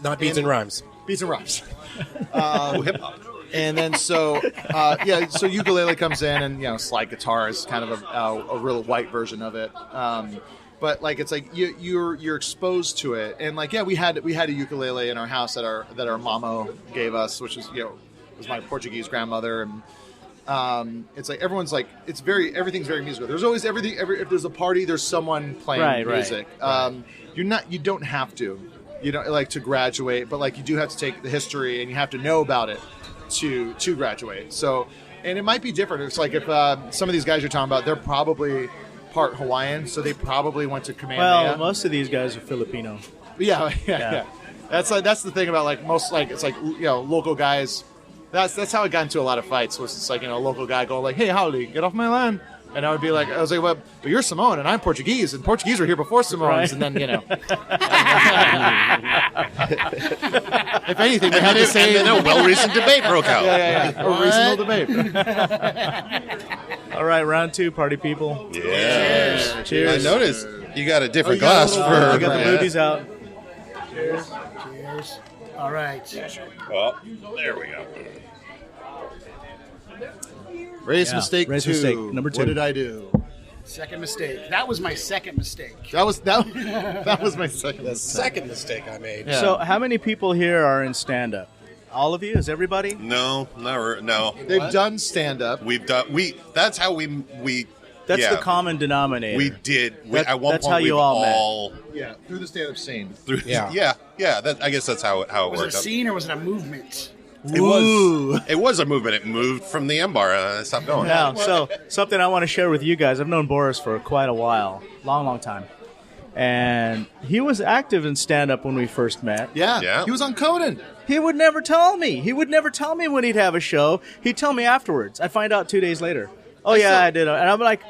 Not beats and rhymes. Beats and rhymes. Hip hop. And then so ukulele comes in, and slide guitar is kind of a real white version of it. But like it's like you're exposed to it, and like we had a ukulele in our house that our mamo gave us, which is was my Portuguese grandmother, and it's like everyone's like everything's very musical. There's always everything. If there's a party, there's someone playing music. Right. You don't have to, like to graduate, but like you do have to take the history, and you have to know about it to graduate. So, and it might be different. It's like if some of these guys you're talking about, they're probably part Hawaiian, so they probably went to Kamehameha. Well, most of these guys are Filipino. Yeah. That's the thing about like most, like it's like local guys. That's how I got into a lot of fights. Was it's like a local guy going like, "Hey, Haole, get off my land," and I was like, "Well, but you're Samoan and I'm Portuguese, and Portuguese were here before Samoans," and then if anything, they had to say, and then a well-reasoned debate broke out. Yeah, a reasonable debate. All right, round 2, party people. Yeah. Cheers. I noticed you got a different you got glass a for. little- I got the movies out. Cheers. All right. Well, there we go. Ray's Yeah, mistake Ray's 2. mistake, number 2. What did I do? Second mistake. That was my second mistake. That was that was my second The mistake. second mistake I made. Yeah. So, how many people here are in stand-up? All of you? Is everybody? No, never. No, They've done stand up. we've done. That's how we. That's yeah, the common denominator. We did. That- At one that's point, how you we've all met. Yeah, through the stand up scene. Through, Yeah. yeah. I guess that's how it Was it a worked. out. scene or was it a movement? It was. It was a movement. It moved from the M bar. It stopped going. Now, so something I want to share with you guys. I've known Boris for quite a while, long time, and he was active in stand-up when we first met. Yeah. Yeah. He was on Conan. He would never tell me. He would never tell me when he'd have a show. He'd tell me afterwards. I'd find out 2 days later. Oh yeah, I did, and I'm like,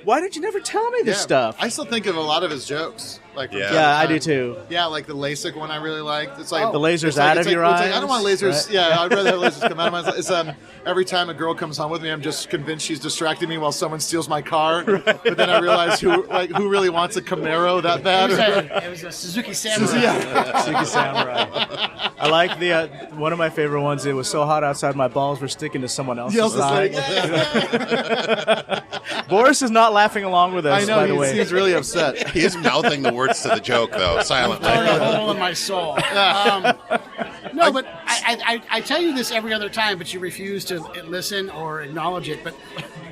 why did you never tell me this stuff? I still think of a lot of his jokes. Like from Yeah. time to Yeah, I time. do too. Yeah, like the LASIK one I really liked. It's like The lasers it's like- out it's of your like- it's eyes, like, I don't want lasers. right? Yeah, I'd rather have lasers come out of my eyes. It's every time a girl comes home with me, I'm just convinced she's distracting me while someone steals my car. But then I realize who really wants a Camaro that bad. It was a Suzuki Samurai. Yeah. Suzuki Samurai. I like the one of my favorite ones. It was so hot outside, my balls were sticking to someone else's Yells eye. like, Boris is not laughing along with us. I know by the way. he's really upset. He is mouthing the words to the joke though, silently. A hole in my soul. No, but I tell you this every other time, but you refuse to listen or acknowledge it. But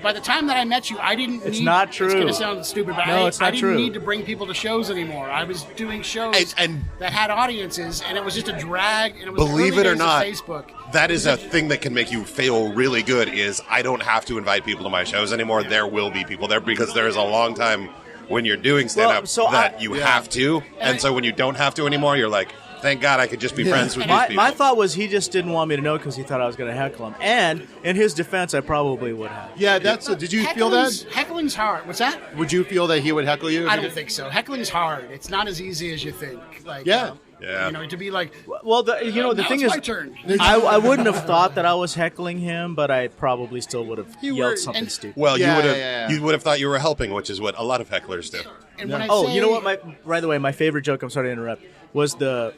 by the time that I met you, I didn't need... It's not true. It's going to sound stupid, but No, it's not I didn't true. need to bring people to shows anymore. I was doing shows And- that had audiences, and it was just a drag. And it was Believe early it or days of not, Facebook. that is a thing that can make you feel really good. Is I don't have to invite people to my shows anymore. There will be people there because there is a long time when you're doing stand up so that you have to, and so when you don't have to anymore, you're like, thank God I could just be friends with these people. My thought was he just didn't want me to know because he thought I was going to heckle him. And in his defense, I probably would have. Yeah, did you feel that? Heckling's hard. What's that? Would you feel that he would heckle you? I don't think so. Heckling's hard. It's not as easy as you think. Like, Yeah. Yeah. You know, to be like, Well, the now thing it's is, my turn. I wouldn't have thought that I was heckling him, but I probably still would have You yelled were- something and- stupid. Well, Yeah, you would have yeah. you would have thought you were helping, which is what a lot of hecklers do. And when I Oh, say, you know what? By the way, my favorite joke, I'm sorry to interrupt, was the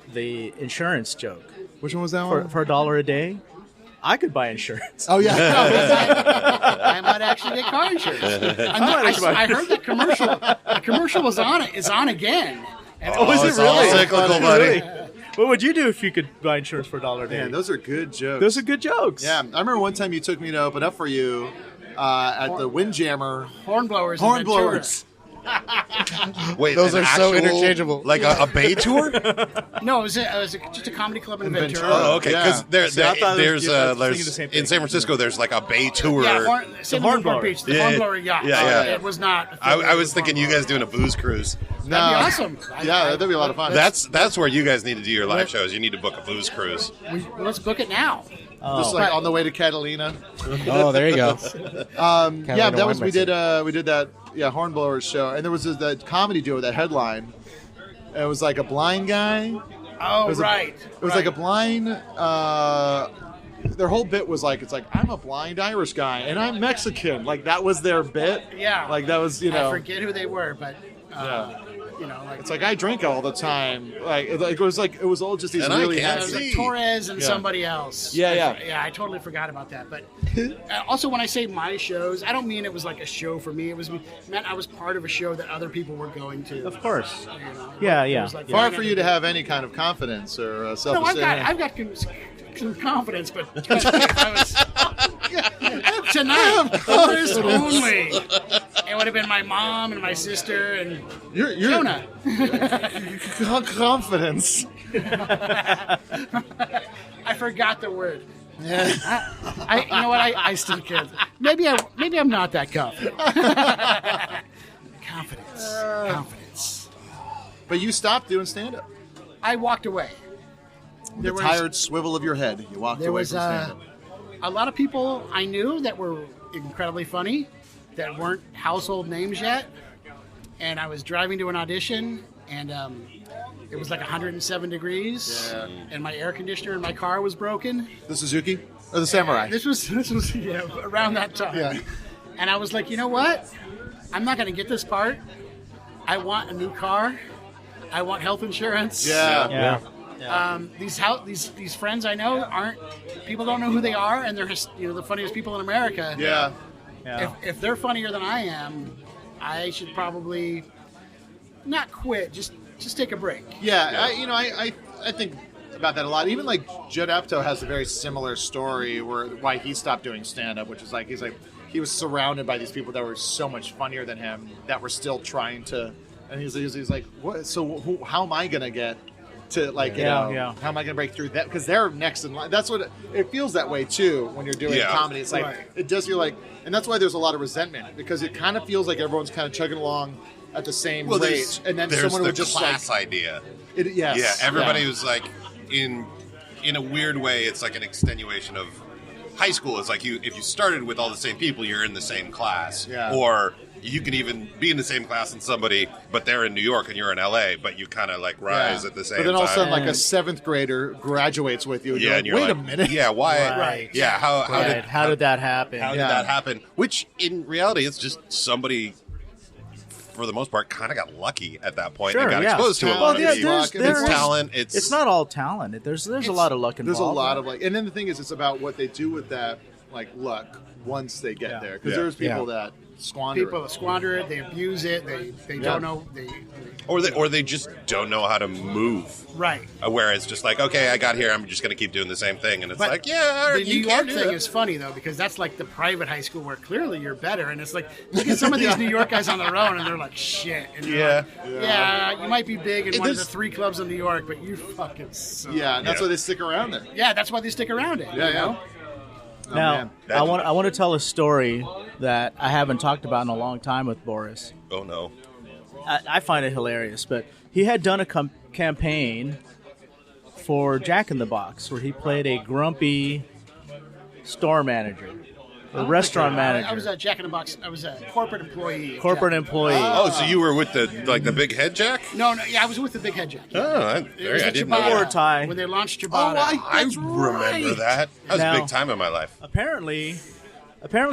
insurance joke. Which one was that For one? $1 a day, I could buy insurance. Oh, yeah. I might actually get car insurance. I heard the commercial. The commercial was on. Is on again. And Oh, is it it's all really? cyclical, buddy. Really? What would you do if you could buy insurance for $1 a day? Man, those are good jokes. Those are good jokes. Yeah, I remember one time you took me to open up for you at the Windjammer. hornblowers. Hornblowers. Wait, Those an are so actual- interchangeable. Like a bay tour? No, it was just a comedy club in Ventura. Ventura. Oh, okay. Because Yeah. See, I thought there's I was thinking the same thing. in San Francisco, there's like a bay tour. Yeah, same in Newport hornblower. Beach. The Yeah, hornblower yacht. yeah. It was not. I was thinking you guys doing a booze cruise. No. That'd be awesome. Yeah, that'd be a lot of fun. That's where you guys need to do your live shows. You need to book a booze cruise. Let's book it now. Just like on the way to Catalina. Oh, there you go. Yeah, that was wine we did that Hornblowers show, and there was that comedy duo, that headline. It was like a blind guy. Oh, was right. It was like a blind. Their whole bit was like, it's like, I'm a blind Irish guy and I'm Mexican. Like that was their bit. Yeah. Like that was, I forget who they were, but like It's like I drink all the time. Like it was all just these And I really can't it was happy. like Torres and somebody else. Yeah. I totally forgot about that. But also, when I say my shows, I don't mean it was like a show for me. It meant I was part of a show that other people were going to. Of course. You know? Yeah, It yeah. was like- Hard for you to have any kind of confidence or No, self-esteem. I've got some confidence, but I was tonight, Boris only. It would have been my mom and my sister and You're Jonah. confidence. I forgot the word. You know what? I still can't. Maybe I'm not that confident. Confidence. But you stopped doing stand-up. I walked away. The tired swivel of your head. You walked There away was from stand-up. a lot of people I knew that were incredibly funny, that weren't household names yet. And I was driving to an audition, and it was like 107 degrees, and my air conditioner in my car was broken. The Suzuki or the Samurai? This was around that time. Yeah. And I was like, you know what? I'm not going to get this part. I want a new car. I want health insurance. Yeah. These friends I know people don't know who they are, and they're just, the funniest people in America. Yeah. If they're funnier than I am, I should probably not quit. Just take a break. Yeah. I think about that a lot. Even like Judd Apatow has a very similar story why he stopped doing stand up, which is like he was surrounded by these people that were so much funnier than him that were still trying to, and he's like, what? So how am I gonna get to how am I gonna break through that? Because they're next in line. That's what it feels that way too when you're doing comedy. It's like it does feel like, and that's why there's a lot of resentment, because it kind of feels like everyone's kind of chugging along at the same rate, and then someone would just class idea. Everybody was like in a weird way. It's like an extenuation of high school. Is like if you started with all the same people, you're in the same class, or you can even be in the same class as somebody, but they're in New York and you're in LA, but you kind of like rise at the same time. But then all of a sudden, like a 7th grader graduates with you. And and you're wait like, a minute. Yeah, why? Right. Yeah, how did that happen? How did that happen? Which in reality, it's just somebody, for the most part, kind of got lucky at that point and got exposed to a lot of there's talent. It's not all talent. There's a lot of luck involved. There's a lot of and then the thing is, it's about what they do with that luck once they get there. Because there's people that squander it, they abuse it, they don't know, or they just don't know how to move. Right. Whereas just like, okay, I got here, I'm just going to keep doing the same thing, and it's but like, the you New can York do thing that. is funny though, because that's like the private high school where clearly you're better, and it's like look at some of these New York guys on their own, and they're like shit. And you're like, you might be big in one of the 3 clubs in New York, but you fucking suck. Yeah, and that's why they stick around there. Yeah, that's why they stick around it. Yeah. Now, I want to tell a story that I haven't talked about in a long time with Boris. Oh, no. I find it hilarious, but he had done a campaign for Jack in the Box where he played a grumpy store manager, a restaurant manager. I was a Jack in the Box. I was a corporate employee. Oh, so you were with the big head Jack? No, I was with the big head Jack. Oh, I didn't know Ciabatta. that. When they launched Ciabatta. I remember that. That was a big time in my life. Apparently,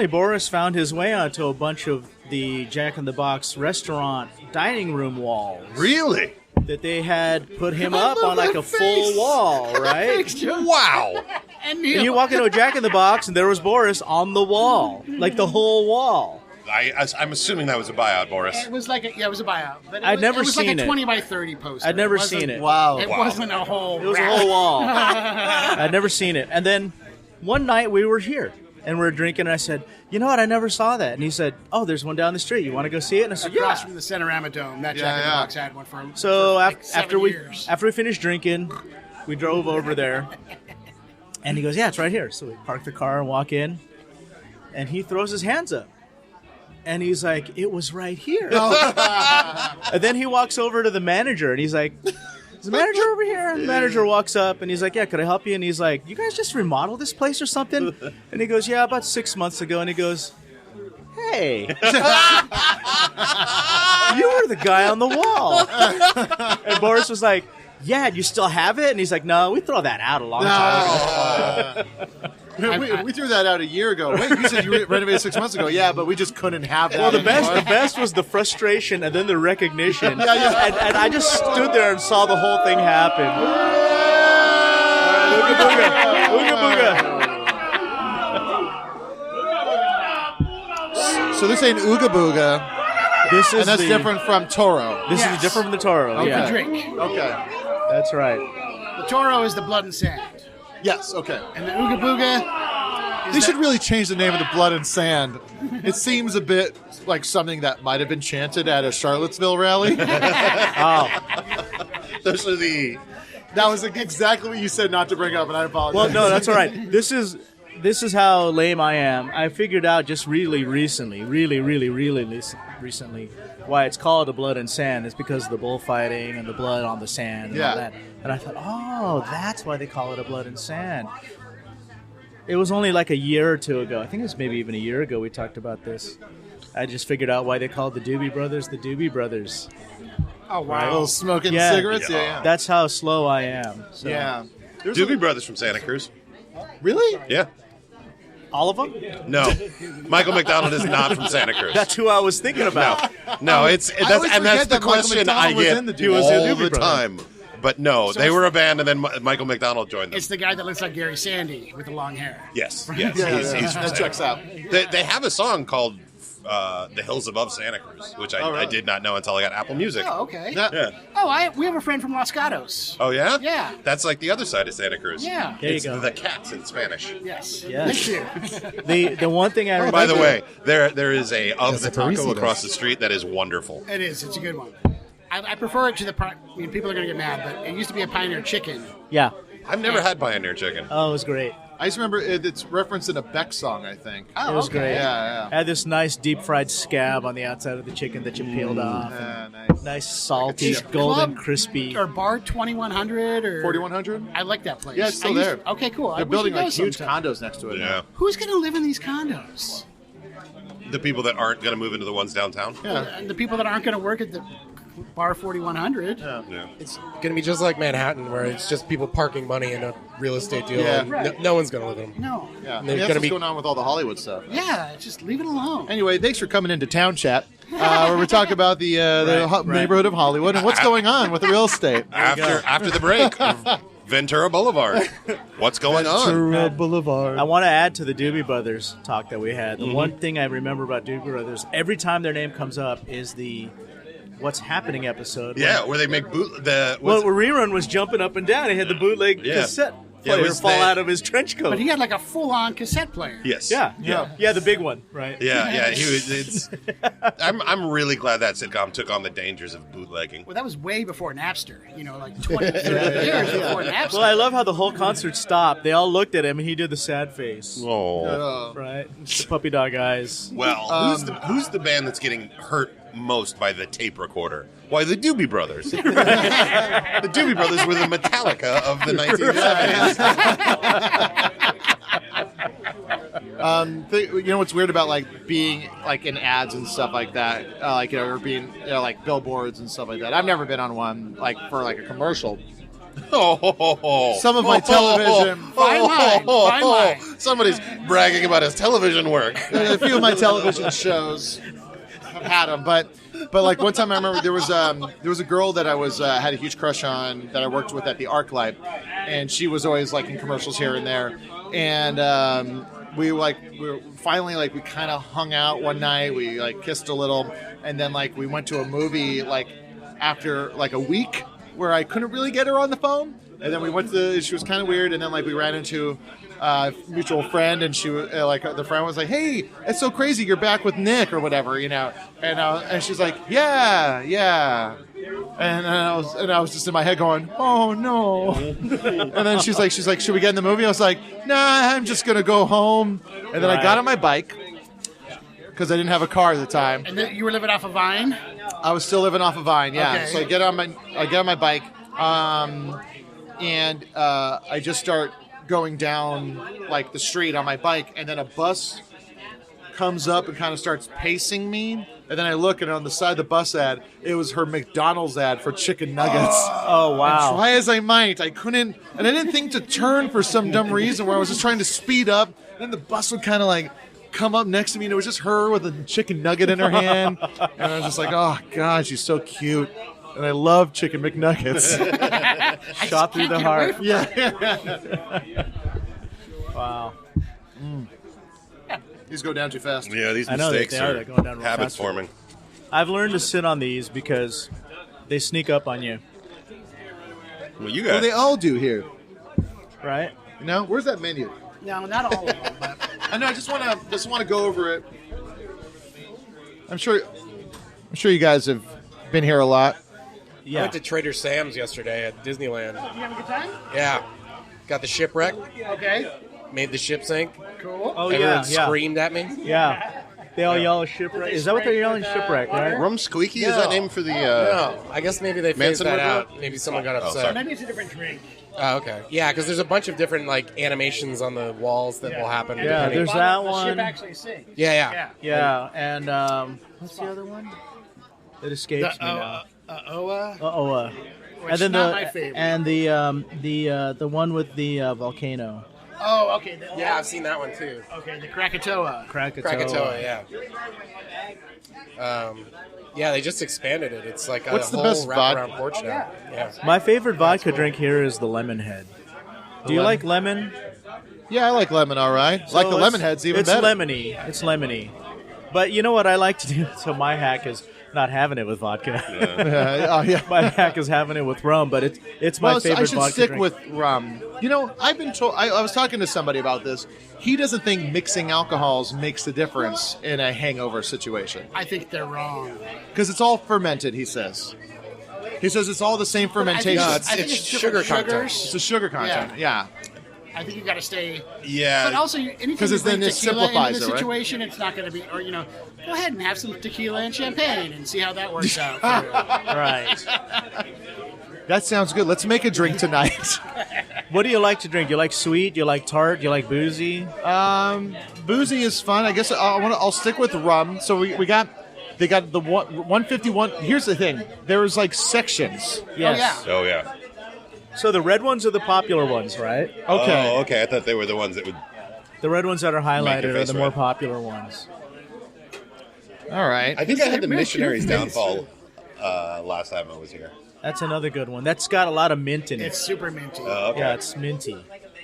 Boris found his way onto a bunch of the Jack in the Box restaurant dining room walls. Really? That they had put him up on like a full wall, right? Wow. And you walk into a Jack in the Box, and there was Boris on the wall, like the whole wall. I'm assuming that was a buyout, Boris. It was like it was a buyout. But I'd never seen seen it. It was like a 20 it. by 30 poster. I'd never seen it. Wow. It wasn't a whole. It was a whole wall. I'd never seen it. And then one night we were here, and we were drinking, and I said, you know what, I never saw that. And he said, oh, there's one down the street. You want to go see it? And I said, Across from the Cinerama Dome. That Jack in the Box had one for So like after 7 years. we finished drinking, we drove over there, and he goes, yeah, it's right here. So we park the car and walk in, and he throws his hands up. And he's like, it was right here. And then he walks over to the manager, and he's like, is the manager over here? And the manager walks up, and he's like, yeah, could I help you? And he's like, you guys just remodeled this place or something? And he goes, yeah, about 6 months ago. And he goes, hey, you were the guy on the wall. And Boris was like, yeah, you still have it? And he's like, no, we throw that out a long time ago. We threw that out a year ago. Wait, you said you renovated 6 months ago. Yeah, but we just couldn't have that. Well, the anymore. best was the frustration and then the recognition. And I just stood there and saw the whole thing happen. Ooga booga. Ooga booga. So this ain't Ooga Booga. And that's different from Toro. This is different from the Toro. The Yeah, drink. Okay. that's right. The Toro is the blood and sand. Yes, okay. And the Ooga Booga They should really change the name of the Blood and Sand. It seems a bit like something that might have been chanted at a Charlottesville rally. Those are the... That was exactly what you said not to bring up, and I apologize. Well, no, that's all right. This is how lame I am. I figured out just really recently why it's called the Blood and Sand. It's because of the bullfighting and the blood on the sand and all that. And I thought, oh, that's why they call it a Blood and Sand. It was only like a year or two ago. I think it was maybe even a year ago we talked about this. I just figured out why they called the Doobie Brothers the Doobie Brothers. Oh, wow. Right. Little smoking cigarettes? Yeah. That's how slow I am. So. Yeah. Doobie Brothers from Santa Cruz. Really? Yeah. All of them? No, Michael McDonald is not from Santa Cruz. That's who I was thinking about. No, that's the question I get all the time. But no, they were a band, and then Michael McDonald joined them. It's the guy that looks like Gary Sandy with the long hair. Yes. He's that checks out. They have a song called The Hills Above Santa Cruz, which I did not know until I got Apple Music. Oh, okay. Yeah. Oh, we have a friend from Los Gatos. Oh, yeah? Yeah. That's like the other side of Santa Cruz. Yeah. There you It's go. the cats in Spanish. Yes. Yes. Thank you. The one thing I remember. By the way, there is a Of the Taco Parisi across the street that is wonderful. It is. It's a good one. I prefer it to the. I mean, people are going to get mad, but it used to be a Pioneer Chicken. Yeah. I've never had Pioneer Chicken. Oh, it was great. I just remember it's referenced in a Beck song, I think. Oh, It was okay. great. Yeah. Had this nice deep fried scab on the outside of the chicken that you peeled off. Nice. Nice salty, Is golden, Club crispy. Or Bar 2100 or 4100? I like that place. Yeah, it's still I used- there. Okay, cool. I They're wish building we'd go like huge sometime. condos next to it. Yeah. now. Who's going to live in these condos? The people that aren't going to move into the ones downtown? And the people that aren't going to work at the Bar 4100. Yeah. It's going to be just like Manhattan, where it's just people parking money in a real estate deal. Yeah. and no one's going to live in them. No. Yeah. And there's That's gonna what's be- going on with all the Hollywood stuff. Yeah, just leave it alone. Anyway, thanks for coming into Town Chat, where we talk about the neighborhood of Hollywood and what's going on with the real estate. After the break of Ventura Boulevard. What's going on? Boulevard. I want to add to the Doobie Brothers talk that we had. The one thing I remember about Doobie Brothers, every time their name comes up, is the What's Happening episode. Yeah, where they make Well, where Rerun was jumping up and down. He had the bootleg cassette player was fall the- out of his trench coat. But he had like a full-on cassette player. Yes. Yeah, the big one, right? Yeah. He was. I'm really glad that sitcom took on the dangers of bootlegging. Well, that was way before Napster. Like 20, 30 years before Napster. Well, I love how the whole concert stopped. They all looked at him, and he did the sad face. Oh. Right? The puppy dog eyes. Well, who's the band that's getting hurt most by the tape recorder? Why, the Doobie Brothers. The Doobie Brothers were the Metallica of the 1970s. You know what's weird about like being like in ads and stuff like that, or being like billboards and stuff like that. I've never been on one like for like a commercial. Some of my television. Fine line. Somebody's bragging about his television work. A few of my television shows have had them, but like one time I remember there was a girl that I was had a huge crush on that I worked with at the ArcLight, and she was always like in commercials here and there, and we finally we kind of hung out one night. We like kissed a little, and then like we went to a movie like after like a week where I couldn't really get her on the phone, and then we went to she was kind of weird, and then like we ran into mutual friend, and she was the friend was like, "Hey, it's so crazy you're back with Nick or whatever, and she's like, yeah, and I was just in my head going, oh no, and then she's like, should we get in the movie? I was like, nah, I'm just gonna go home, and then I got on my bike because I didn't have a car at the time. And then you were living off of Vine? I was still living off of Vine, yeah. Okay. So I get on my bike, and I just start going down like the street on my bike, and then a bus comes up and kind of starts pacing me, and then I look, and on the side of the bus ad, it was her McDonald's ad for chicken nuggets. Oh, wow. And try as I might, I couldn't, and I didn't think to turn for some dumb reason where I was just trying to speed up, and then the bus would kind of like come up next to me, and it was just her with a chicken nugget in her hand, and I was just like, oh god, she's so cute, and I love chicken McNuggets. Shot through the heart. Yeah. Wow. These go down too fast. Yeah, these I know mistakes they are. They're going down real habit fast. forming. I've learned to sit on these because they sneak up on you, Well, you Well, got they all do here. right? You know, where's that menu? No, not all of them. But I know. I just want to go over it. I'm sure you guys have been here a lot. I Yeah. went to Trader Sam's yesterday at Disneyland. you have a good time? Yeah. Got the shipwreck. Okay. Made the ship sink. Cool. Oh, Everyone yeah. screamed at me. Yeah. They all yell shipwreck. Is that what they're yelling? Shipwreck, right? Rum Squeaky? Is No. that name for the... No, I guess maybe they phased Manson that worked out. Maybe someone got sorry. upset. Maybe it's a different drink. Oh, okay. Yeah, because there's a bunch of different like animations on the walls that will happen. Yeah, depending- there's that The one. ship actually sinks. Yeah. Yeah, and what's the other one? It escapes me now. Oa. And then not my favorite. and the one with the volcano. Oh, okay. Yeah, I've seen that one too. Okay, the Krakatoa. Krakatoa, yeah. Yeah, they just expanded it. It's like What's a the whole best wraparound porch now. Yeah. My favorite vodka drink here is the lemon head. Do you like lemon? Yeah, I like lemon, all right. Like the lemon head's even better. It's lemony. But you know what I like to do? So my hack is not having it with vodka. Yeah. My hack is having it with rum, but it's my favorite vodka I should stick drink. with rum. You know, I've been told. I was talking to somebody about this. He doesn't think mixing alcohols makes a difference in a hangover situation I think they're wrong. because it's all fermented. He says. He says it's all the same fermentation. I think it's sugar different content. sugars. It's a sugar content. Yeah. I think you got to stay. Yeah. But also, anything 'Cause you then bring it tequila simplifies into it, the right? situation, it's not going to be. Or go ahead and have some tequila and champagne and see how that works out. For you. Right. That sounds good. Let's make a drink tonight. What do you like to drink? You like sweet? Do you like tart? Do you like boozy? Boozy is fun. I guess I'll stick with rum. So they got the 151. Here's the thing. There's like sections. Yes. Oh, yeah. So the red ones are the popular ones, right? Okay. Oh, okay. I thought they were the ones that would. The red ones that are Make highlighted your are face the more red. popular ones. All right. I think I had the Make your Missionaries face Downfall last time I was here. That's another good one. That's got a lot of mint in it. It's super minty. Oh, okay. Yeah, it's minty.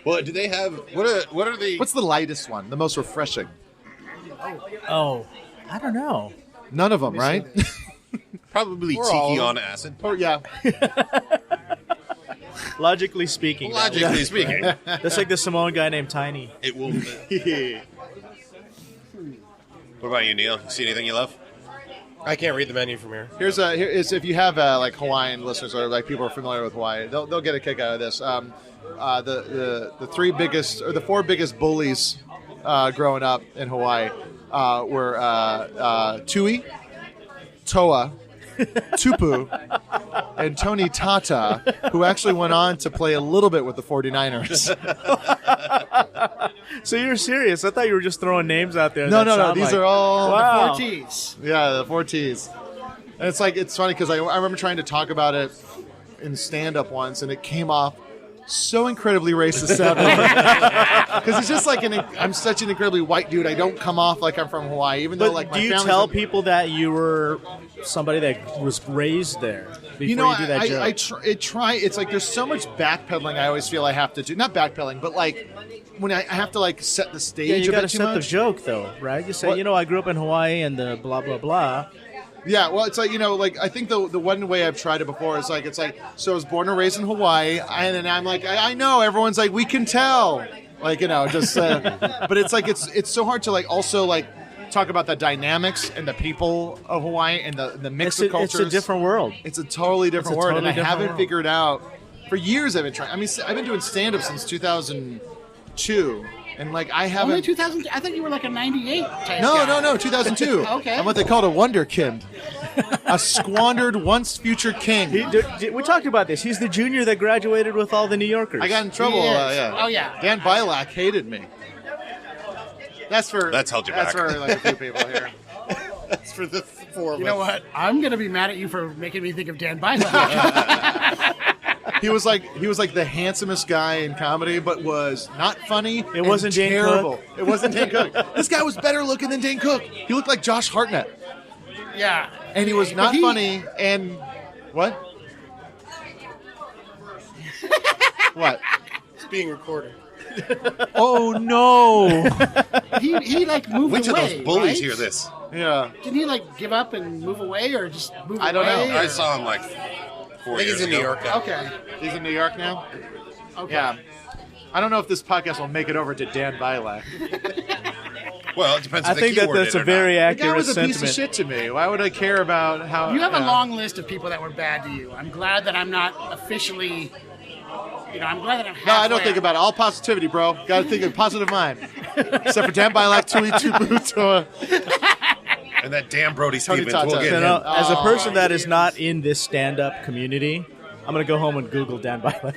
Well, do they have what are the? What's the lightest one? The most refreshing? Oh, I don't know. None of them, right? Probably Or all tiki of on acid. Oh yeah. Logically speaking. Logically speaking, That's like the Samoan guy named Tiny. it will. What about you, Neil? See anything you love? I can't read the menu from here. Here is if you have like Hawaiian listeners or like people who are familiar with Hawaii, they'll get a kick out of this. The three biggest or the four biggest bullies growing up in Hawaii were Tui, Toa, Tupu, and Tony Tata, who actually went on to play a little bit with the 49ers. So you're serious? I thought you were just throwing names out there. No. These are all Wow. 4 T's. the 4 T's. And it's funny because I remember trying to talk about it in stand-up once, and it came off so incredibly racist sounding. Because it's just like I'm such an incredibly white dude. I don't come off like I'm from Hawaii, even though But like my do you family's tell from- people that you were somebody that was raised there before You know, you do that joke? I try. It's like there's so much backpedaling. I always feel I have to do. Not backpedaling, but like when I have to like set the stage. Yeah, you a got to bit too set the much. joke though, right? You say, What? I grew up in Hawaii and the blah blah blah. Yeah, well, it's like like I think the one way I've tried it before is like so I was born and raised in Hawaii, and I'm like I know everyone's like we can tell, like just but it's like it's so hard to like also like talk about the dynamics and the people of Hawaii and the mix of cultures. It's a different world. It's a totally different It's a word, totally and I different haven't world. figured out. For years, I've been trying. I mean, I've been doing stand-up since 2002, and like I haven't. Only 2000. I thought you were like a 98 type No, guy. no, 2002. Okay. I'm what they called a wonderkind, a squandered once future king. We talked about this. He's the junior that graduated with all the New Yorkers. I got in trouble. He is. Yeah. Oh, yeah. Dan Bilak hated me. That's held you back. That's for like a few people here. That's for the four of You us. know what? I'm going to be mad at you for making me think of Dan Bilak. He was like the handsomest guy in comedy, but was not funny. It wasn't Dane terrible. Cook? It wasn't Dane Cook. This guy was better looking than Dane Cook. He looked like Josh Hartnett, yeah. and he was not funny. And what? What? It's being recorded. Oh no! He like moved Which away. of those bullies right? hear this? Yeah. Didn't he like give up and move away, or just move away? I don't know. I or- saw him like 4 I think years he's in ago. New York now. Okay. He's in New York now. Okay. Yeah. I don't know if this podcast will make it over to Dan Bilak. Well, it depends. I if the think that keyword that's it a or very The guy accurate was a sentiment. piece of shit to me. Why would I care about how You have a long list of people that were bad to you. I'm glad that I'm not officially. I'm glad that I'm. No, I don't think about it. All positivity, bro. Got to think of positive mind. Except for Dan Bilak, Tui Tupu, And that damn Brody Tony Stevens. We'll Tata. get So him. now, as a person that is Jesus. not in this stand-up community, I'm going to go home and Google Dan Bilak.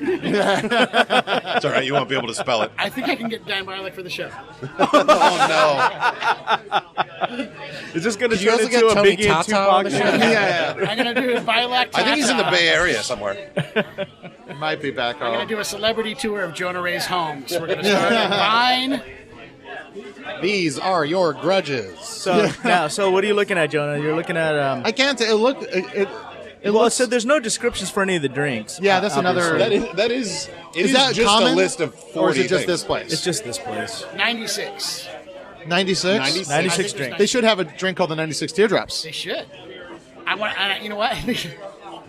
It's all right. You won't be able to spell it. I think I can get Dan Bilak for the show. Oh Is this going to you turn also into get a Tony Biggie and Tata on Tupac the show? show? Yeah. I'm gonna do Bilak. no! I think he's in the Bay Area somewhere. Might be back We're home. going to do a celebrity tour of Jonah Ray's homes. We're going to start at Vine. These are your grudges. So what are you looking at, Jonah? You're looking at. I can't. It looked. So there's no descriptions for any of the drinks. Yeah, that's another. That is that just common? a list of 40 Or is it just things. this place? It's just this place. 96. 96? 96 drinks. They should have a drink called the 96 Teardrops. They should. You know what? They should.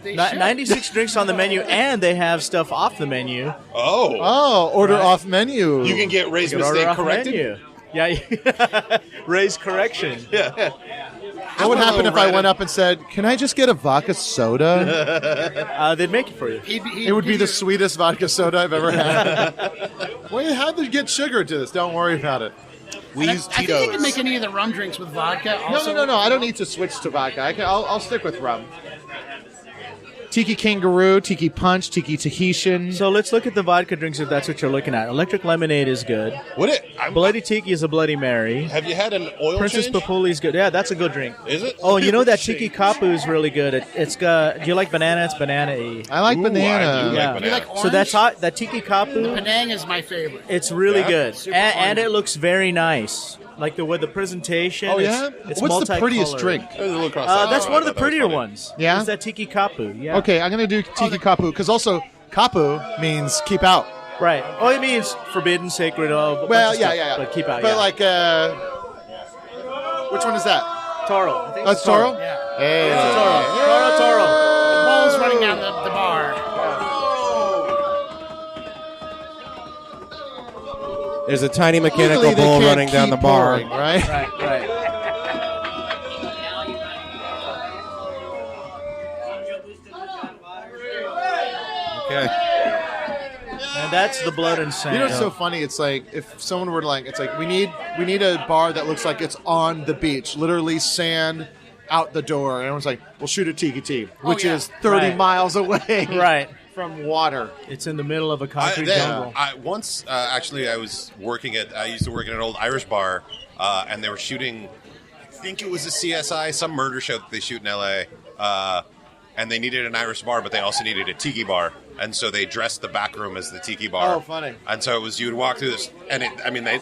96 drinks on the menu, and they have stuff off the menu. Oh, Order off menu. you can get Ray's You can order mistake off the corrected. menu. Yeah, Ray's correction. Yeah. What would happen if I went up and said, "Can I just get a vodka soda?" They'd make it for you. It would be the sweetest vodka soda I've ever had. Well, how did you get sugar to this? Don't worry about it. We use I think you can make any of the rum drinks with vodka. Also. No. I don't need to switch to vodka. I'll stick with rum. Tiki Kangaroo, Tiki Punch, Tiki Tahitian. So let's look at the vodka drinks if that's what you're looking at. Electric Lemonade is good. Bloody Tiki is a Bloody Mary. Have you had an oil Princess change? Papuli is good. Yeah, that's a good drink. Is it? Oh, you know that Tiki Kapu is really good. It's got. Do you like banana? It's banana-y. I like Ooh, banana. I do Yeah. like Do you like banana. orange? So that's hot. That Tiki Kapu. Penang is my favorite. It's really Yeah? good, Super and orangey. it looks very nice. Like with the presentation. Oh, it's- yeah? It's What's the prettiest multicolored. drink? There's a little cross-eyed. That's Oh, one I of the thought that was prettier funny. ones. Yeah? Is that Tiki Kapu? Yeah. Okay, I'm going to do Tiki Kapu, because also Kapu means keep out. Right. Oh, it means forbidden, sacred. Well, yeah. But keep out. But yeah. like, which one is that? Toro. I think That's it's Toro? Yeah. Hey. Toro. The ball's running down the bar. There's a tiny Legally, mechanical they bull can't running down the keep bar. pouring, right? Right. Okay. And that's the blood and sand. You know what's so funny? It's like if someone were like, it's like we need a bar that looks like it's on the beach, literally sand out the door, and everyone's like, "We'll shoot a Tiki-Ti," which yeah. is 30 Right. miles away Right. from water. It's in the middle of a concrete jungle. Once, actually, I used to work in an old Irish bar, and they were shooting, I think it was a CSI, some murder show that they shoot in L.A., and they needed an Irish bar, but they also needed a tiki bar. And so they dressed the back room as the tiki bar. Oh, funny. And so it was, you'd walk through this, and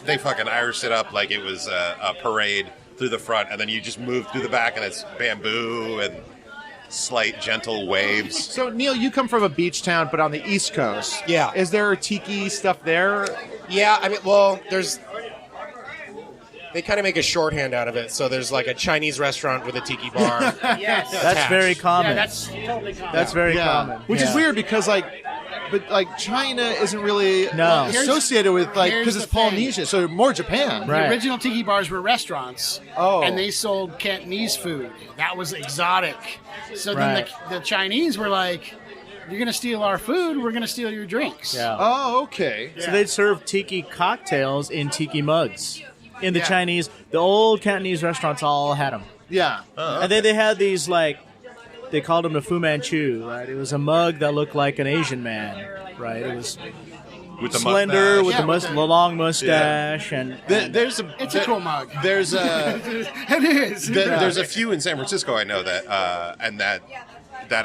they fucking Irish it up like it was a parade through the front, and then you just move through the back, and it's bamboo and slight, gentle waves. So, Neil, you come from a beach town, but on the East Coast. Yeah. Is there tiki stuff there? Yeah, they kind of make a shorthand out of it. So there's like a Chinese restaurant with a tiki bar. Yes. That's very common. Yeah, that's totally common. That's very common. Which is Yeah. weird because, China isn't really No. associated with, because here's it's the thing. Polynesia, so more Japan. Right. The original tiki bars were restaurants. Oh. And they sold Cantonese food. That was exotic. So then Right. the Chinese were like, "You're going to steal our food, we're going to steal your drinks." Yeah. Oh, okay. So they'd serve tiki cocktails in tiki mugs. In the Yeah. Chinese, the old Cantonese restaurants all had them. Yeah. And then they had these, they called them the Fu Manchu, right? It was a mug that looked like an Asian man, right? It was With the slender, mustache. with the long mustache, and It's a cool mug. There's a It is. there's a few in San Francisco I know that and that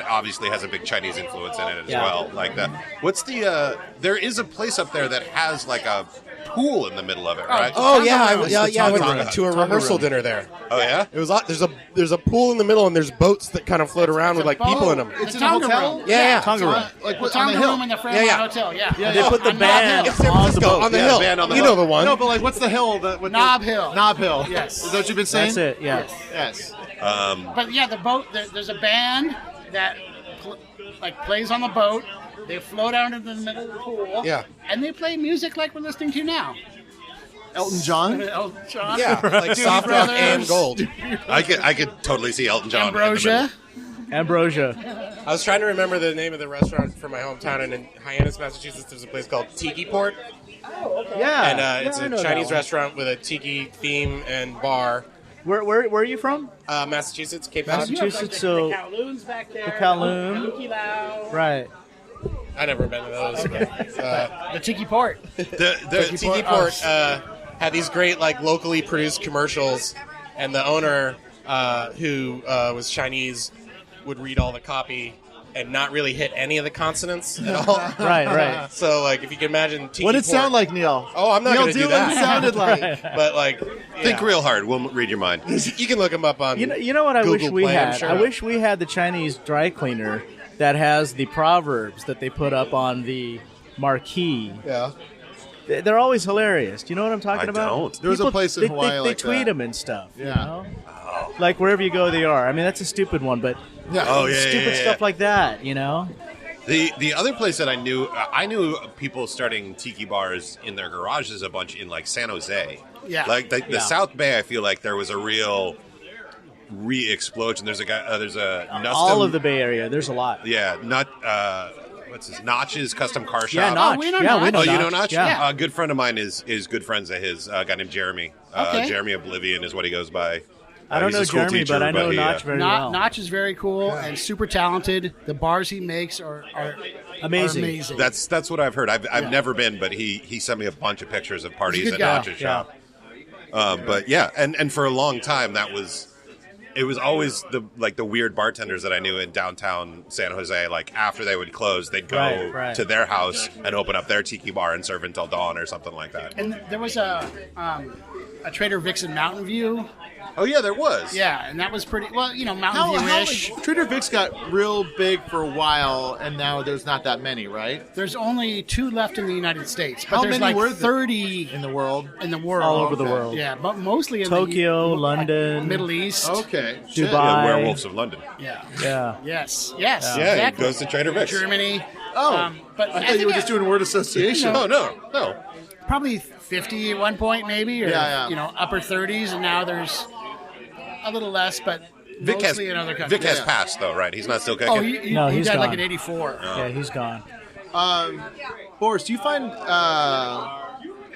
obviously has a big Chinese influence in it as Yeah. well. Like that. What's the there is a place up there that has like a pool in the middle of it, right? Oh yeah, I Tonga went room. to a rehearsal dinner there. Oh, yeah. It was there's a pool in the middle and there's boats that kind of float around with like people in them. It's in a Tonga hotel? room. Yeah. Tonga room. Like The what, on Tonga the hill? room in the Fairmont Yeah. Hotel, yeah. they put the On Knob band Hill. It's San on the Francisco boat. on the Yeah, hill. band on the You boat. know the one. No, but what's the hill? Knob Hill. Knob Hill. Yes. Is that what you've been saying? That's it. Yeah. Yes. But yeah, the boat. There's a band that plays on the boat. They float out into the middle of the pool. Yeah. And they play music like we're listening to now. Elton John? Elton John. Yeah, like Doobie soft rock Brothers. and gold. I could totally see Elton John. Ambrosia. Ambrosia. I was trying to remember the name of the restaurant from my hometown, and in Hyannis, Massachusetts, there's a place called Tiki Port, Yeah. and it's a Chinese restaurant with a tiki theme and bar. Where are you from? Massachusetts, Cape Cod. Massachusetts. The So Kowloon's back there. The Kowloon. Nuki Lao. right. I never been to those. The Tiki Port. The Tiki Port had these great locally produced commercials, and the owner, who was Chinese, would read all the copy and not really hit any of the consonants at all. Right. So, like, if you can imagine Tiki What did it Port- sound like, Neil? Oh, I'm not Neil, going to do what it that. sounded like. But, like, Think real hard. We'll read your mind. You can look them up on You know what I Google wish we Play, I'm had? sure. I wish we had the Chinese dry cleaner that has the proverbs that they put up on the marquee. Yeah. They're always hilarious. Do you know what I'm talking I about? don't. There was a place in Hawaii they like tweet that. them and stuff. Yeah. You know? Like wherever you go, they are. I mean, that's a stupid one, but stupid stuff like that. You know. The other place that I knew people starting tiki bars in their garages a bunch in like San Jose. Yeah. Like the South Bay, I feel like there was a real re-explosion. There's a guy. There's a Nustum, All of the Bay Area. There's a lot. Yeah, what's his Notch's custom car shop. Yeah, Notch. we know yeah, we Notch. know Oh, you Notch. know Notch? Yeah. A good friend of mine is good friends of his. A guy named Jeremy. Okay. Jeremy Oblivion is what he goes by. I don't He's know a school Jeremy, teacher, but I know he, Notch very well. Notch is very cool and super talented. The bars he makes are Amazing. amazing. That's what I've heard. I've never been, but he sent me a bunch of pictures of parties He's a at good guy. Notch's shop. But yeah, and for a long time it was always the weird bartenders that I knew in downtown San Jose. Like after they would close, they'd go Right. to their house and open up their tiki bar and serve until dawn or something like that. And there was a Trader Vic's in Mountain View. Oh yeah, there was. Yeah, and that was pretty well, Mountain View-ish. Trader Vic's got real big for a while, and now there's not that many, right? There's only 2 left in the United States, but How there's many like were there 30 in the world? in the world. All over the world. Yeah, but mostly in Tokyo, the London. Middle East. Okay. Dubai. Shit. Yeah, Werewolves of London. Yeah. Yeah. Yes. Yeah, Exactly. it goes to Trader Vic's. Germany. Oh, but I thought you were just doing word association. Oh no. probably 50 at one point, maybe, or Yeah. upper 30s, and now there's a little less, but Vic mostly has in other countries. Vic has passed though, right? He's not still kicking. Oh, he No, he's died like gone. in '84. Yeah, he's gone. Boris, do you find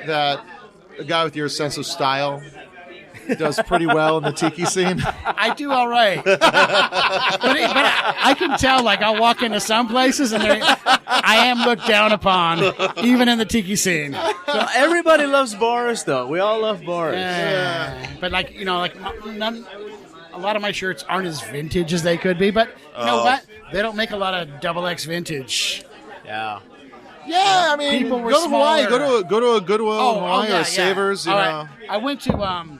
that a guy with your sense of style does pretty well in the tiki scene? I do all right, but I can tell. Like I'll walk into some places and I am looked down upon, even in the tiki scene. Well, everybody loves Boris, though. We all love Boris. But a lot of my shirts aren't as vintage as they could be. But you know what? They don't make a lot of XX vintage. Yeah. Yeah, I mean, People were go to Hawaii, smaller. go to a Goodwill in Hawaii or Savers. You All know, right. I went to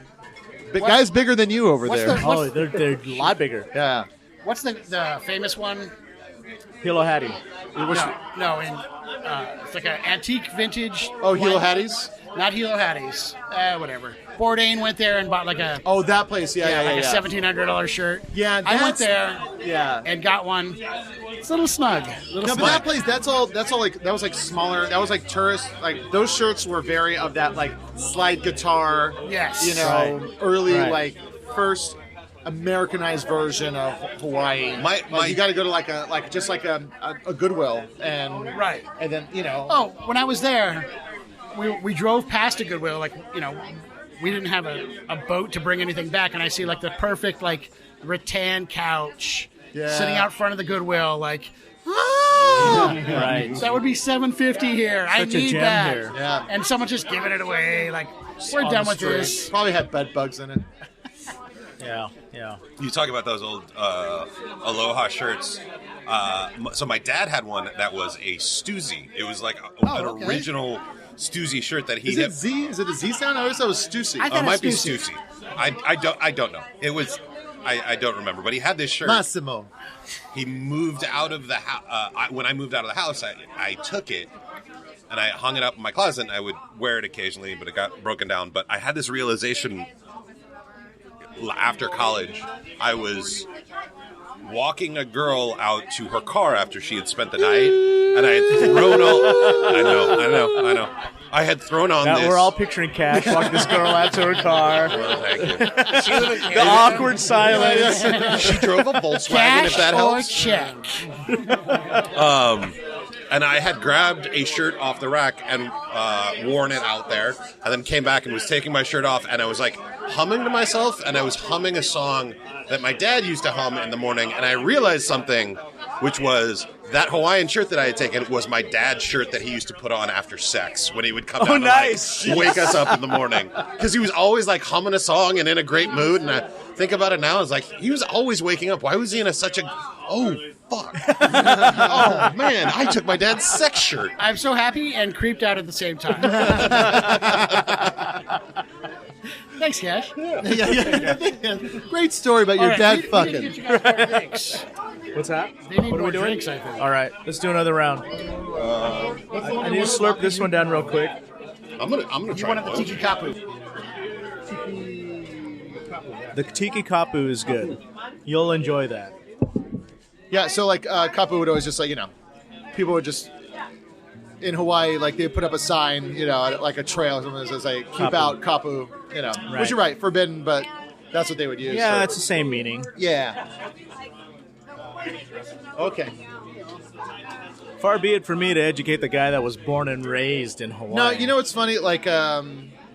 big guys bigger than you over what's there. the- Oh, they're a lot bigger. Yeah. what's the famous one? Hilo Hattie. No, it's like an antique vintage. Oh, Hilo one. Hatties? Not Hilo Hatties. Whatever. Bourdain went there and bought like a Oh, that place. Yeah. like a $1,700 shirt. Yeah, I went that's- there Yeah. and got one. It's a little snug. No, but that place, that's all like, that was like smaller. That was like tourist, like those shirts were very of that like slide guitar, Yes. early Right. like first Americanized version of Hawaii. My- you got to go to like a Goodwill and Right. and then Oh, when I was there, we drove past a Goodwill. Like we didn't have a boat to bring anything back, and I see like the perfect like rattan couch sitting out front of the Goodwill. Like, Right. that would be $750 here. I Such a need gem that. here. Yeah. And someone's just giving it away. Like, we're on done the with street. this. Probably had bed bugs in it. Yeah. Yeah. You talk about those old Aloha shirts. So my dad had one that was a Stussy. It was like an okay. original Stussy shirt that he Is it Z? Is it a Z sound? I always thought it was Stussy. I Oh, thought it might be Stussy. Stussy. I don't know. It was I don't remember. But he had this shirt. Massimo. He moved out of the house. When I moved out of the house, I took it and I hung it up in my closet. And I would wear it occasionally, but it got broken down. But I had this realization after college. I was walking a girl out to her car after she had spent the night, and I had thrown all. I know. I had thrown on Now, this. we're all picturing Cash walking this girl out to her car. Well, thank you. The awkward silence. She drove a Volkswagen, Cash if that or helps. check? And I had grabbed a shirt off the rack and worn it out there, and then came back and was taking my shirt off, and I was like humming to myself, and I was humming a song that my dad used to hum in the morning, and I realized something, which was that Hawaiian shirt that I had taken was my dad's shirt that he used to put on after sex when he would come down nice. and wake us up in the morning, because he was always like humming a song and in a great mood. And I think about it now, it's like he was always waking up. Why was he in such a fuck? Oh, man, I took my dad's sex shirt. I'm so happy and creeped out at the same time. Thanks, Cash. Great story about your dad fucking. What's that? They need What are more we doing? drinks, I think. All right, let's do another round. I need to slurp this one down real quick. I'm gonna You try wanted the one. Tiki Kapu. The Tiki Kapu is good. You'll enjoy that. Yeah, so like Kapu would always just like, people would just in Hawaii, like they put up a sign, like a trail or something that says like keep Kapu. out Kapu, Right. which you're right, forbidden, but that's what they would use. Yeah, so- it's the same meaning. Yeah. Okay. Far be it for me to educate the guy that was born and raised in Hawaii. No, you know what's funny? Like,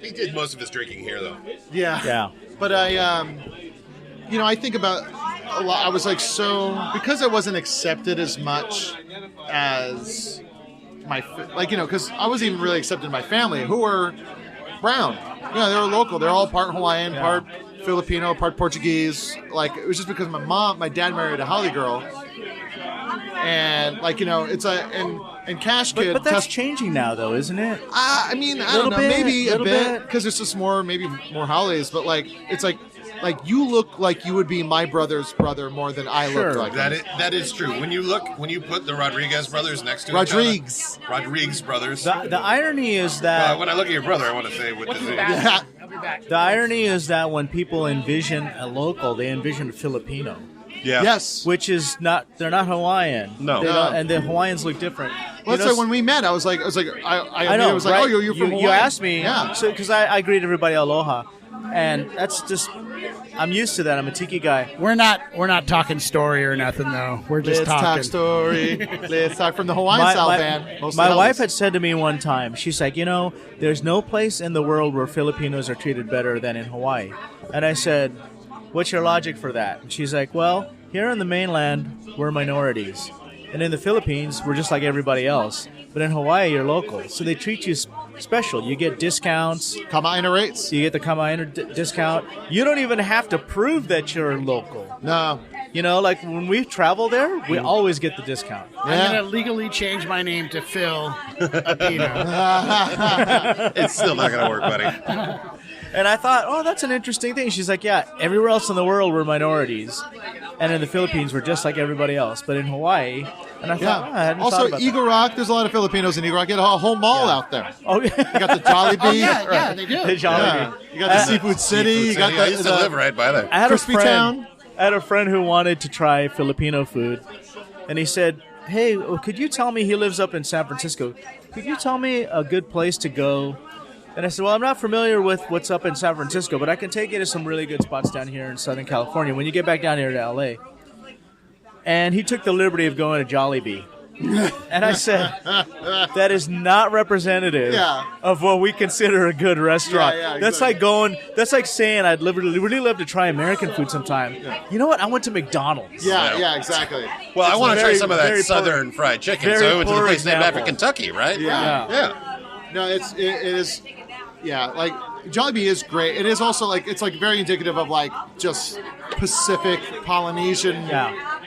He did most of his drinking here, though. yeah. Yeah. But I think about a lot. I was like, because I wasn't accepted as much as because I wasn't even really accepted in my family, who were brown. They were local. They're all part Hawaiian, part Filipino, part Portuguese. Like, it was just because my dad married a Holly girl. And, it's and Cash Kid. But that's changing now, though, isn't it? I don't Little know, bit, maybe a little bit, bit. because there's just maybe more Hollies, but it's like you look like you would be my brother's brother more than I Sure. look like him. That is true. When you put the Rodriguez brothers next to Rodriguez. each other, Rodriguez brothers. The irony is that When I look at your brother, I want to say with the Z. Yeah. I'll be back. the irony is that when people envision a local, they envision a Filipino, Yeah. Yes. which is not. They're not Hawaiian. No. They don't- No. and the Hawaiians look different. Well, that's like when we met, I was like, I know. I was like, right? oh, you're from Hawaii. You asked me, Yeah. So because I greet everybody aloha, and that's just. I'm used to that. I'm a tiki guy. We're not talking story or nothing though. We're just Let's talk talking. story. Let's talk from the Hawaiian South, man. Most my of the wife Hollies. had said to me one time, she's like, there's no place in the world where Filipinos are treated better than in Hawaii. And I said, what's your logic for that? And she's like, well, here on the mainland, we're minorities. And in the Philippines, we're just like everybody else. But in Hawaii, you're local. So they treat you special. You get discounts. Kama'aina rates. You get the Kama'aina discount. You don't even have to prove that you're local. No. Like when we travel there, we always get the discount. I'm Yeah. gonna legally change my name to Phil Apino. It's still not going to work, buddy. And I thought, oh, that's an interesting thing. She's like, yeah, everywhere else in the world we're minorities. And in the Philippines, we're just like everybody else. But in Hawaii, and I thought, I hadn't thought Also, about Eagle Rock. There's a lot of Filipinos in Eagle Rock. You got a whole mall out there. that. Oh, You got the Jollibee. Oh yeah, they do. The Jollibee. Yeah. You got the Seafood City. You got I used to live right by there. I had Crispy a friend. Town. I had a friend who wanted to try Filipino food, and he said, "Hey, could you tell me?" He lives up in San Francisco. Could you tell me a good place to go? And I said, "Well, I'm not familiar with what's up in San Francisco, but I can take you to some really good spots down here in Southern California when you get back down here to LA." And he took the liberty of going to Jollibee. And I said, that is not representative Yeah. of what we consider a good restaurant. Yeah, That's like saying I'd really love to try American food sometime. You know what? I went to McDonald's. Yeah, exactly. Well, I It's want to try very, some of that very southern fried chicken, very so I went to the poor place named after example. Kentucky, right? Yeah. Yeah. No, it is. Yeah, like Jollibee is great. It is also it's very indicative of just Pacific Polynesian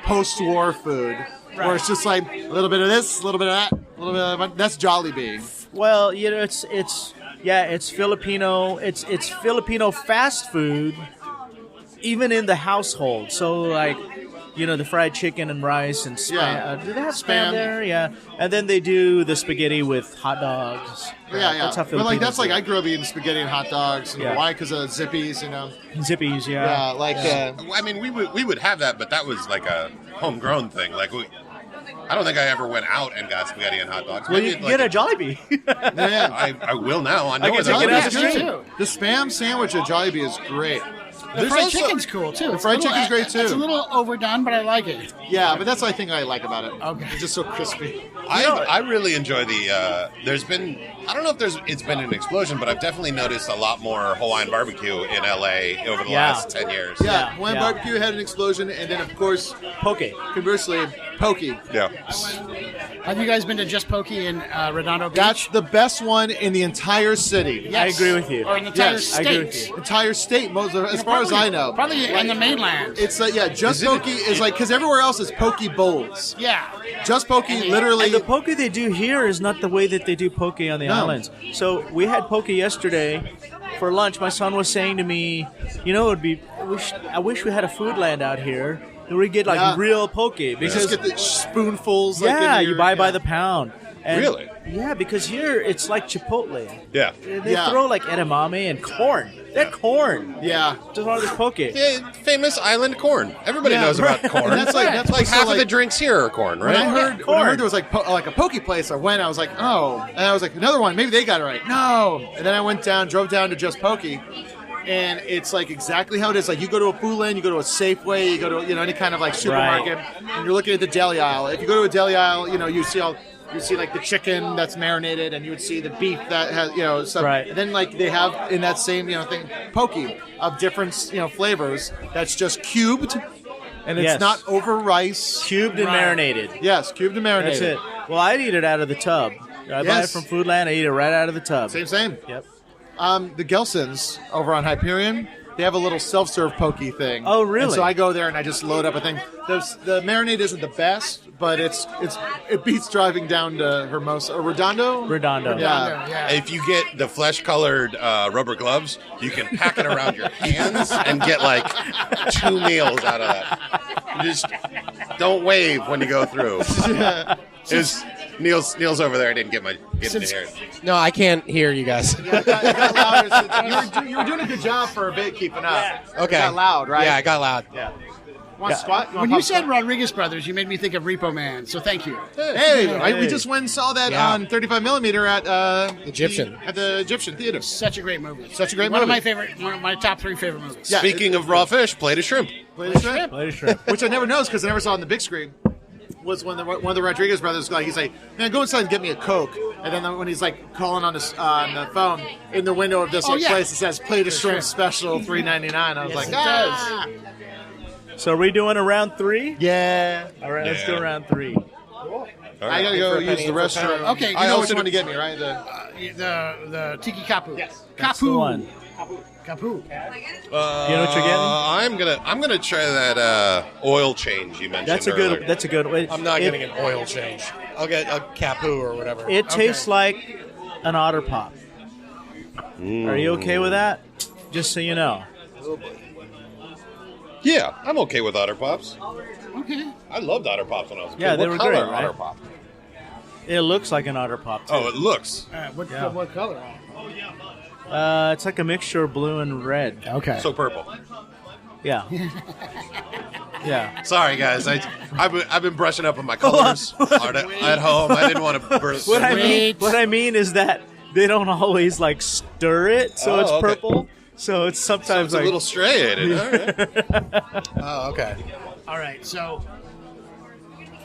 post-war food, where it's just like a little bit of this, a little bit of that, a little bit of that. That's Jollibee. Well, it's Filipino. It's Filipino fast food, even in the household. So the fried chicken and rice and spam. Yeah. Do they have Spam. spam there? Yeah. And then they do the spaghetti with hot dogs. Yeah. That's how But Filipinos that's do it. I grew up eating spaghetti and hot dogs in Yeah. Hawaii because of Zippies, Zippies, Yeah, I mean, we would have that, but that was like a homegrown thing. I don't think I ever went out and got spaghetti and hot dogs. Well, Maybe you get a Jollibee. yeah. I will now. I know can it's take it Jollibee as is a great. treat. The spam sandwich at Jollibee is great. The fried chicken's cool too. The fried chicken's great, too. It's a little overdone, but I like it. Yeah, but that's the thing I like about it. Okay. It's just so crispy. I really enjoy the. There's been, I don't know if it's been an explosion, but I've definitely noticed a lot more Hawaiian barbecue in LA over the last 10 years. Yeah, Hawaiian barbecue had an explosion, and then of course, Poke. conversely, pokey. Yeah. Have you guys been to Just Pokey in Redondo Beach? That's the best one in the entire city. Yes. I agree with you. Or in the entire Yes, state. I agree with you. Entire state, as far as I know. Probably in the mainland. It's Just Pokey is like, because everywhere else is Pokey Bowls. Yeah. Just Pokey literally. And the poke they do here is not the way that they do poke on the islands. So we had poke yesterday for lunch. My son was saying to me, you know, I wish we had a food land out here where we get like real poke. Because just get the spoonfuls. you buy by the pound. And Really? Yeah, because here it's like Chipotle. Yeah. They throw like edamame and corn. That corn. Yeah. Just all this poke. Yeah, famous island corn. Everybody knows about corn. And that's like half of the drinks here are corn, right? When I heard there was like a poke place, I went. I was like, oh, and I was like, another one. Maybe they got it right. No, and then I drove down to Just Pokey, and it's like exactly how it is. Like you go to a food land, you go to a Safeway, you go to any kind of like supermarket, and you're looking at the deli aisle. If you go to a deli aisle, you see like the chicken that's marinated, and you would see the beef that has stuff. Right. And then like they have in that same thing poke of different flavors that's just cubed. And it's not over rice. Cubed and marinated. Yes, cubed and marinated. That's it. Well, I'd eat it out of the tub. I buy it from Foodland. I eat it right out of the tub. Same. Yep. The Gelsons over on Hyperion, they have a little self-serve poke thing. Oh, really? And so I go there and I just load up a thing. The marinade isn't the best, but it beats driving down to Hermosa or Redondo. Redondo. Yeah. If you get the flesh-colored rubber gloves, you can pack it around your hands and get like 2 meals out of that. You just don't wave when you go through. Neil's over there. I didn't get to hear it. No, I can't hear you guys. It got louder. You were doing a good job for a bit keeping up. Okay. It got loud, right? Yeah, I got loud. Yeah. Want to squat? When you said Rodriguez Brothers, you made me think of Repo Man, so thank you. Hey, we just went and saw that on 35mm at Egyptian. At the Egyptian Theater. Such a great movie. One of my top 3 favorite movies. Yeah. Speaking of raw fish, plate of shrimp. Plate of shrimp. Plate of shrimp. Which I never noticed because I never saw it on the big screen. Was when one of the Rodriguez brothers, he's like, man, go inside and get me a Coke. And then when he's like calling on the phone in the window of this place, it says plate of shrimp special $3.99. I was So are we doing a round 3? Yeah. All right, let's do a round 3. I gotta go use the restroom. Okay, I know which one to get me, right? The Tiki Kapu. Yes. That's the one. Kapu. You know what you're getting? I'm gonna try that oil change you mentioned. That's a good one. I'm not getting an oil change. I'll get a Capu or whatever. It tastes like an Otter Pop. Are you okay with that? Just so you know. Yeah, I'm okay with Otter Pops. Okay. I loved Otter Pops when I was a kid. Yeah, they what were color great, right? Otter Pop? It looks like an Otter Pop, too. Oh, it looks. What color? It's like a mixture of blue and red. Okay. So purple. Yeah. Yeah. Sorry, guys. I've been brushing up on my colors at home. I didn't want to burst. What I mean is that they don't always like stir it, so it's purple. So it's sometimes a little striated. All right. Oh, okay. All right. So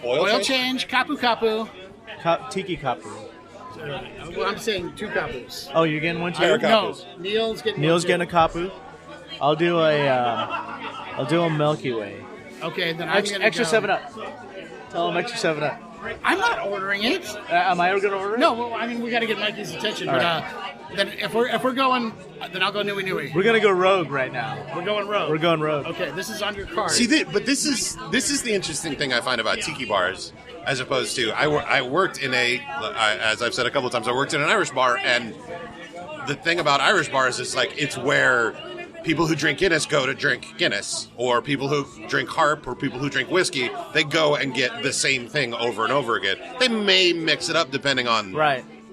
Oil change, Kapu. Tiki Kapu. Well, I'm saying 2 Kapus. Oh, you're getting one too? No, Neil's getting a Kapu. I'll do a Milky Way. Okay, then I'm going to extra 7-Up. Tell him extra 7-Up. I'm not ordering it. Am I going to order it? No, well, I mean we got to get Mikey's attention. But then if we're going, then I'll go Nui. We're going to go rogue right now. We're going rogue. Okay, this is on your card. See, but this is the interesting thing I find about tiki bars, as opposed to I worked in as I've said a couple of times, I worked in an Irish bar, and the thing about Irish bars is like it's where people who drink Guinness go to drink Guinness, or people who drink Harp, or people who drink whiskey, they go and get the same thing over and over again. They may mix it up depending on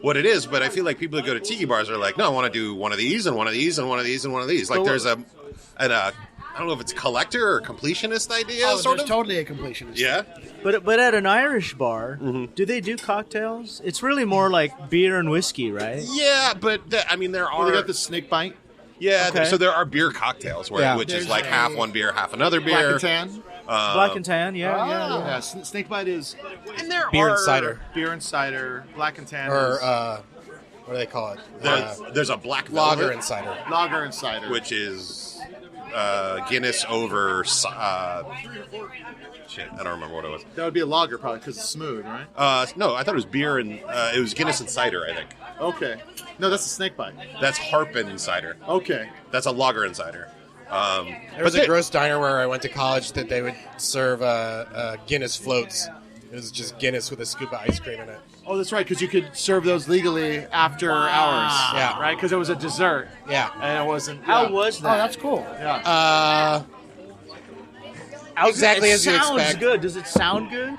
what it is, but I feel like people who go to tiki bars are like, no, I want to do one of these and one of these and one of these and one of these. Like there's I don't know if it's a collector or completionist idea. Sort of totally a completionist. Yeah, but at an Irish bar, do they do cocktails? It's really more like beer and whiskey, right? Yeah, but there are. They got the snake bite. Yeah, so there are beer cocktails, which is like half one beer, half another beer. Black and tan. Black and tan, yeah. Snake bite is. And there Beer are and cider. Beer and cider. Black and tan. Or, is, what do they call it? there's a black Lager velvet, and cider. lager and cider. which is Guinness over. Shit, I don't remember what it was. That would be a lager, probably, because it's smooth, right? No, I thought it was beer and it was Guinness and cider, I think. Okay. No, that's a snake bite. That's Harpen cider. Okay. That's a lager and cider. There was a gross diner where I went to college that they would serve Guinness floats. It was just Guinness with a scoop of ice cream in it. Oh, that's right, because you could serve those legally after hours. Yeah. Right? Because it was a dessert. Yeah. And it wasn't... How was that? Oh, that's cool. Yeah. Exactly as you Sounds expect. good. Does it sound good?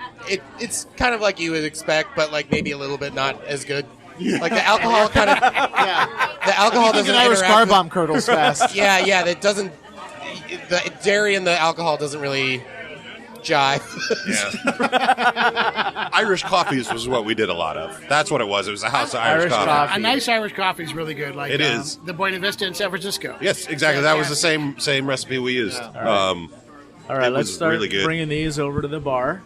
It's kind of like you would expect, but like maybe a little bit not as good. Like the alcohol kind of... Yeah. The alcohol An doesn't Irish interact car with- bomb curdles fast. Yeah, that doesn't... The dairy and the alcohol doesn't really jive. Yeah. Irish coffees was what we did a lot of. That's what it was. It was a house of Irish coffee. A nice Irish coffee is really good. Like It is. the Buena Vista in San Francisco. Yes, exactly. That was the same recipe we used. All right, It let's was start really good. bringing these over to the bar.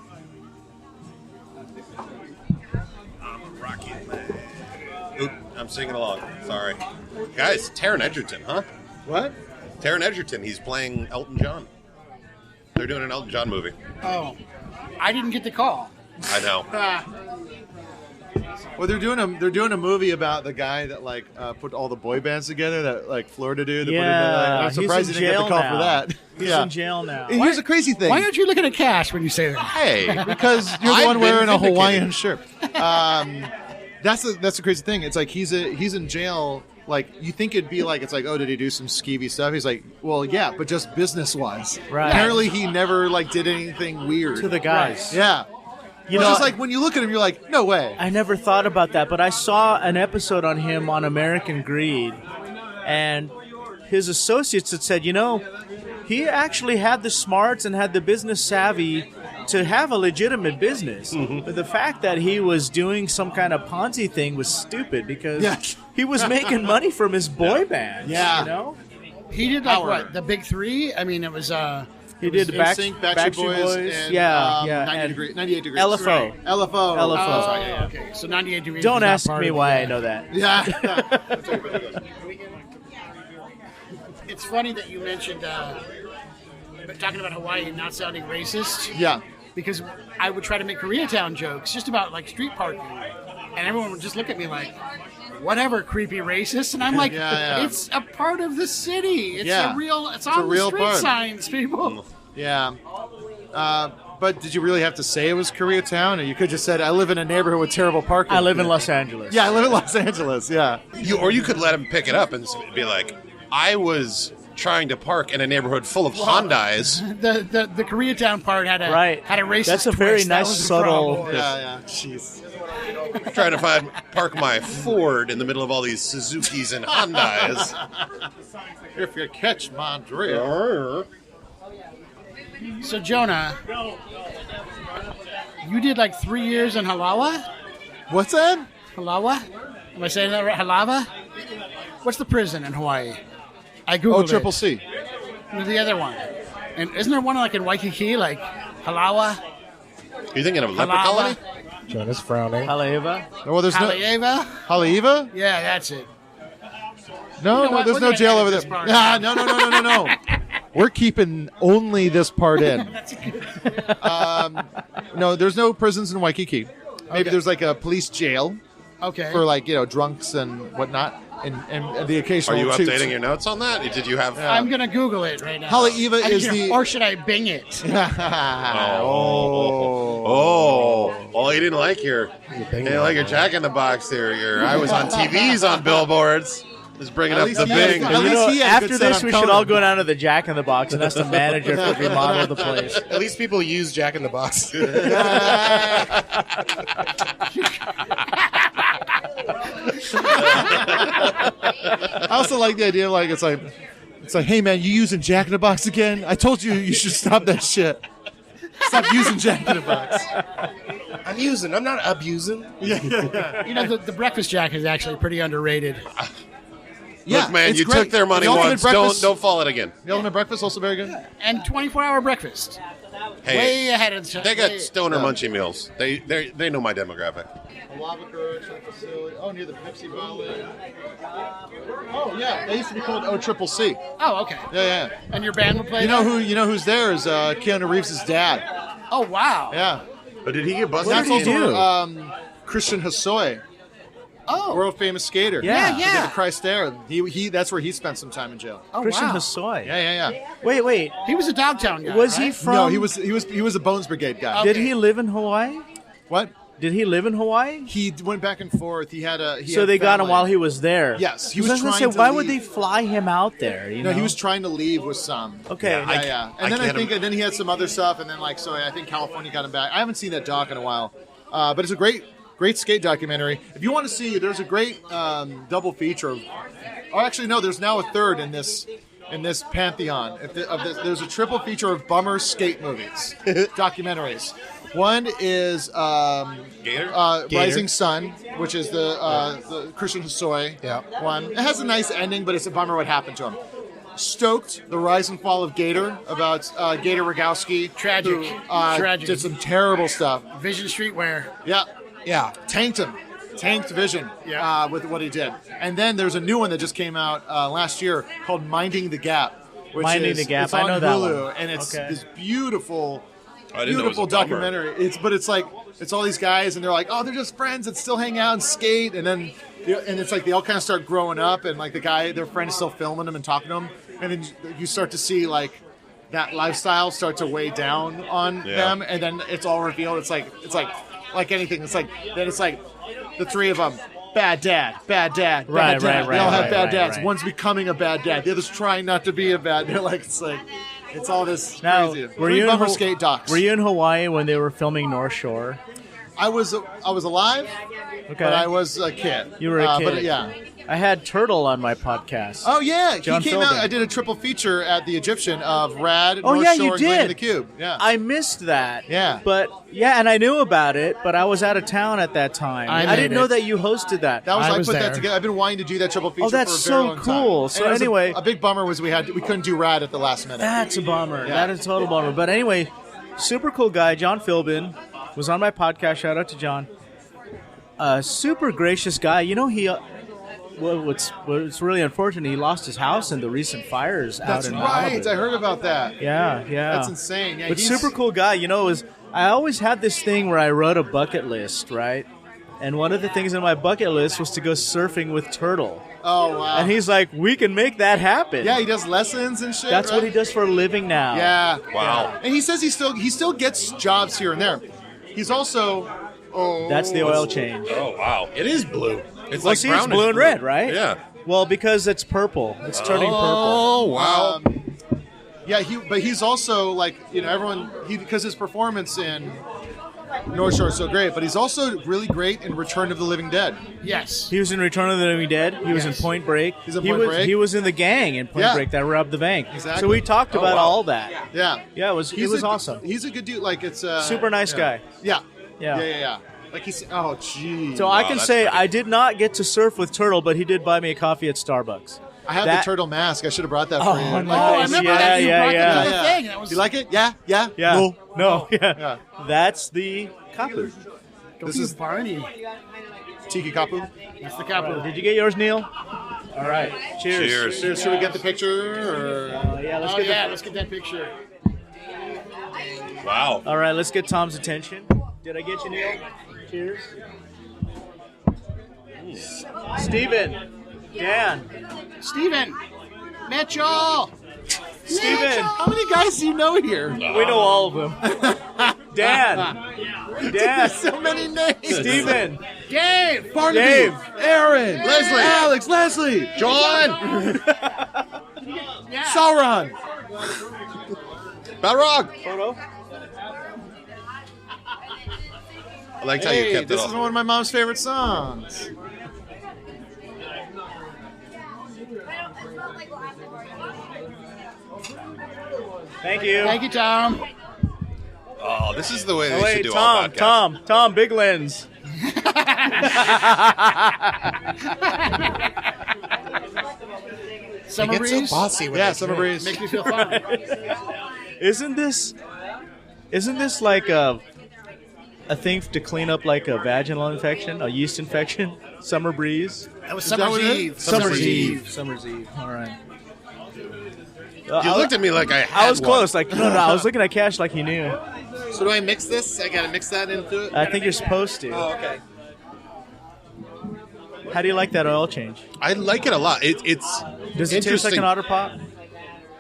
Oop, I'm singing along. Sorry. Guys, Taron Egerton, huh? What? Taron Egerton, he's playing Elton John. They're doing an Elton John movie. Oh, I didn't get the call. I know. Well, they're doing a movie about the guy that put all the boy bands together, that like Florida dude. That Yeah, I'm surprised he's he in didn't get the jail call for now. that. He's in jail now. And here's the crazy thing. Why aren't you looking at Cash when you say that? Hey, Because you're the I've one been wearing a vindicated. Hawaiian shirt. That's the crazy thing. It's like he's in jail. Like you think it'd be like, it's like, oh, did he do some skeevy stuff? He's like, well, yeah, but just business wise. Right. Apparently, he never did anything weird To the guys. Yeah. You It's know, just like when you look at him, you're like, no way. I never thought about that, but I saw an episode on him on American Greed, and his associates had said, he actually had the smarts and had the business savvy to have a legitimate business. But the fact that he was doing some kind of Ponzi thing was stupid because he was making money from his boy band. Yeah. He did what? The big three? I mean, it was. He did the NSYNC, Backstreet Boys, and, 98 degrees. LFO. Right. LFO. LFO. Okay, so 98 degrees. Don't is not ask part me of why it. I know that. Yeah. It's funny that you mentioned talking about Hawaii and not sounding racist. Yeah. Because I would try to make Koreatown jokes just about like street parking, and everyone would just look at me like, "Whatever, creepy racist." And I'm like, Yeah. "It's a part of the city. It's Yeah. a real. It's on a real the street part. signs, people." Yeah. But did you really have to say it was Koreatown? Or you could just said, I live in a neighborhood with terrible parking. I live in Los Angeles. Yeah, I live in Los Angeles, yeah. You could let him pick it up and be like, I was trying to park in a neighborhood full of Hondais. The Koreatown part had a racist. That's a very twist. That nice was the subtle. problem. Yeah. Jeez. Trying to park my Ford in the middle of all these Suzukis and Hondais. If you catch my drift. So Jonah, you did like 3 years in Halawa? What's that? Halawa? Am I saying that right? Halawa? What's the prison in Hawaii? I googled Oh, Triple C. The other one. And isn't there one like in Waikiki, like Halawa? You thinking of a leper Halawa? colony? Jonah's frowning. Haleiwa. Well, there's no Haleiwa? Haleiwa? Yeah, that's it. No, You know what? there's We're no gonna jail edit over this there. part. No. We're keeping only this part in. No, there's no prisons in Waikiki. Maybe Okay. there's like a police jail Okay. for like drunks and whatnot, and the Are occasional. you toots. updating your notes on that? Did you have... I'm going to Google it right now. Haleiwa is the. Or should I Bing it? Oh, well, he didn't like your Jack in the Box there. I was on TVs on billboards. Just bringing At up least the he has- Bing. at least he had a After good set this, on we should Conan. all go down to the Jack in the Box and ask the manager to remodel the place. At least people use Jack in the Box. I also like the idea, like it's like, hey man, you using Jack in the Box again? I told you you should stop that shit. Stop using Jack in the Box. I'm not abusing. You know, the Breakfast Jack is actually pretty underrated. Look, man, it's you great. took their money The ultimate once. breakfast- Don't fall it again. The ultimate breakfast also very good. And 24-hour breakfast. way ahead of the They got stoner munchie meals. They know my demographic. A lava correction facility. Oh, near the Pepsi bottling. Oh yeah, they used to be called OCCC. Oh, okay. Yeah. And your band would play. You know who's there is Keanu Reeves' dad. Oh wow. Yeah. But did he get busted? What did he do? Christian Hosoi. Oh. World famous skater. Yeah. He did the Christ Air. He that's where he spent some time in jail. Oh Christian wow. Hosoi. Yeah. Wait. He was a Dogtown guy. Was he right? from? No, he was a Bones Brigade guy. Did he live in Hawaii? What? Did he live in Hawaii? He went back and forth. He had So they got him while he was there. Yes, he I was gonna trying say, to why would leave. they fly him out there? You No, know? he was trying to leave with some. Okay. Yeah. And then and then he had some other stuff, and then so I think California got him back. I haven't seen that doc in a while, but it's a great skate documentary. If you want to see, there's a great double feature. Actually, no, there's now a third in this pantheon. There's a triple feature of bummer skate movies, documentaries. One is Gator? Rising Sun, which is the Christian Hosoi one. It has a nice ending, but it's a bummer what happened to him. Stoked, the rise and fall of Gator, about Gator Rogowski. Tragic. Who, did some terrible stuff. Vision Streetwear. Yeah. Tanked him. Tanked Vision with what he did. And then there's a new one that just came out last year called Minding the Gap. Minding the Gap. It's on I know that Hulu, one. And it's Okay. this beautiful I didn't know it was a bummer. documentary. It's all these guys, and they're like, oh, they're just friends that still hang out and skate, and then it's like they all kind of start growing up, and like their friend is still filming them and talking to them, and then you start to see like that lifestyle start to weigh down on them, and then it's all revealed. It's like anything. It's like the three of them. Bad dad. Right, They all right, have bad dads. right. One's becoming a bad dad. The other's trying not to be a bad. They're like, it's all this Now, crazy. were you in bummer skate docs. Were you in Hawaii when they were filming North Shore? I was alive, Okay. but I was a kid. You were a kid. But yeah. I had Turtle on my podcast. Oh yeah, John he came out. Philbin. I did a triple feature at the Egyptian of Rad, Oh, North yeah, Shore, you and Glenn did. the Cube. Yeah. I missed that. Yeah. But and I knew about it, but I was out of town at that time. I I didn't made know it. that you hosted that. That was I I was put there. that together. I've been wanting to do that triple feature Oh, that's for a very so long time. cool. And So it was anyway- a big bummer was we couldn't do Rad at the last minute. That's a bummer. Yeah. That is a total bummer. But anyway, super cool guy, John Philbin, was on my podcast. Shout out to John. Super gracious guy. You know, what's really unfortunate, he lost his house in the recent fires out That's in right. Malibu. I heard about that. Yeah. That's insane. Yeah, But he's super cool guy. You know, I always had this thing where I wrote a bucket list, right? And one of the things on my bucket list was to go surfing with Turtle. Oh wow. And he's like, we can make that happen. yeah, he does lessons and shit. That's what right? he does for a living now. Yeah. Wow. And he says he still gets jobs here and there. He's also That's the oil change. Oh, wow. It is blue. It's Well, like see, it's brownish blue and red, right? Yeah. Well, because it's purple. It's turning purple. Oh, wow. yeah, but he's also like, everyone because his performance in North Shore is so great, but he's also really great in Return of the Living Dead. Yes. He was in Return of the Living Dead. He was in Point Break. He's in Point Break. He was in the gang in Point Yeah. Break that robbed the bank. Exactly. So we talked about wow. all that. Yeah. Yeah, it was awesome. He's a good dude. Like it's Super nice guy. Yeah. Yeah. Yeah. Like he's geez. So I can that's say pretty- I did not get to surf with Turtle, but he did buy me a coffee at Starbucks. I have that- the turtle mask. I should have brought that for Oh, you. nice. Oh, I remember that. You Yeah, brought yeah. that to the Yeah. thing. That was You like it? Yeah. Yeah. No. Yeah. Yeah. That's the kapu. This is Barney. Tiki Kapu. That's the capital. Did you get yours, Neil? All right. Cheers. Cheers. Should we get the picture? Or? Yeah, let's Oh get yeah, let's get that picture. Wow. All right, let's get Tom's attention. Did I get you, Neil? Cheers. Steven. Dan. Steven. Mitchell. Steven. How many guys do you know here? We know all of them. Dan. There's so many names. Steven. Dave. Barnaby. Dave. Aaron. Leslie. Alex. Leslie. John. Yeah. Sauron. Balrog. Photo. I liked how you Hey, kept this it is all. one of my mom's favorite songs. Thank you. Thank you, Tom. Oh, this is the way they Oh, should wait, do all podcasts. Tom, big lens. Summer They get so breeze. bossy with Yeah, it, Summer too. Breeze. Makes me feel fun. Isn't this Isn't this like a thing to clean up like a vaginal infection, a yeast infection? Summer breeze. That was Summer's Eve. Summer's Eve. All right. You looked at me like I had I was one. close. Like no, I was looking at Cash like he knew. So do I mix this? I gotta mix that into it. I think you're supposed to. Oh, okay. How do you like that oil change? I like it a lot. Does Does it taste like an otter pop?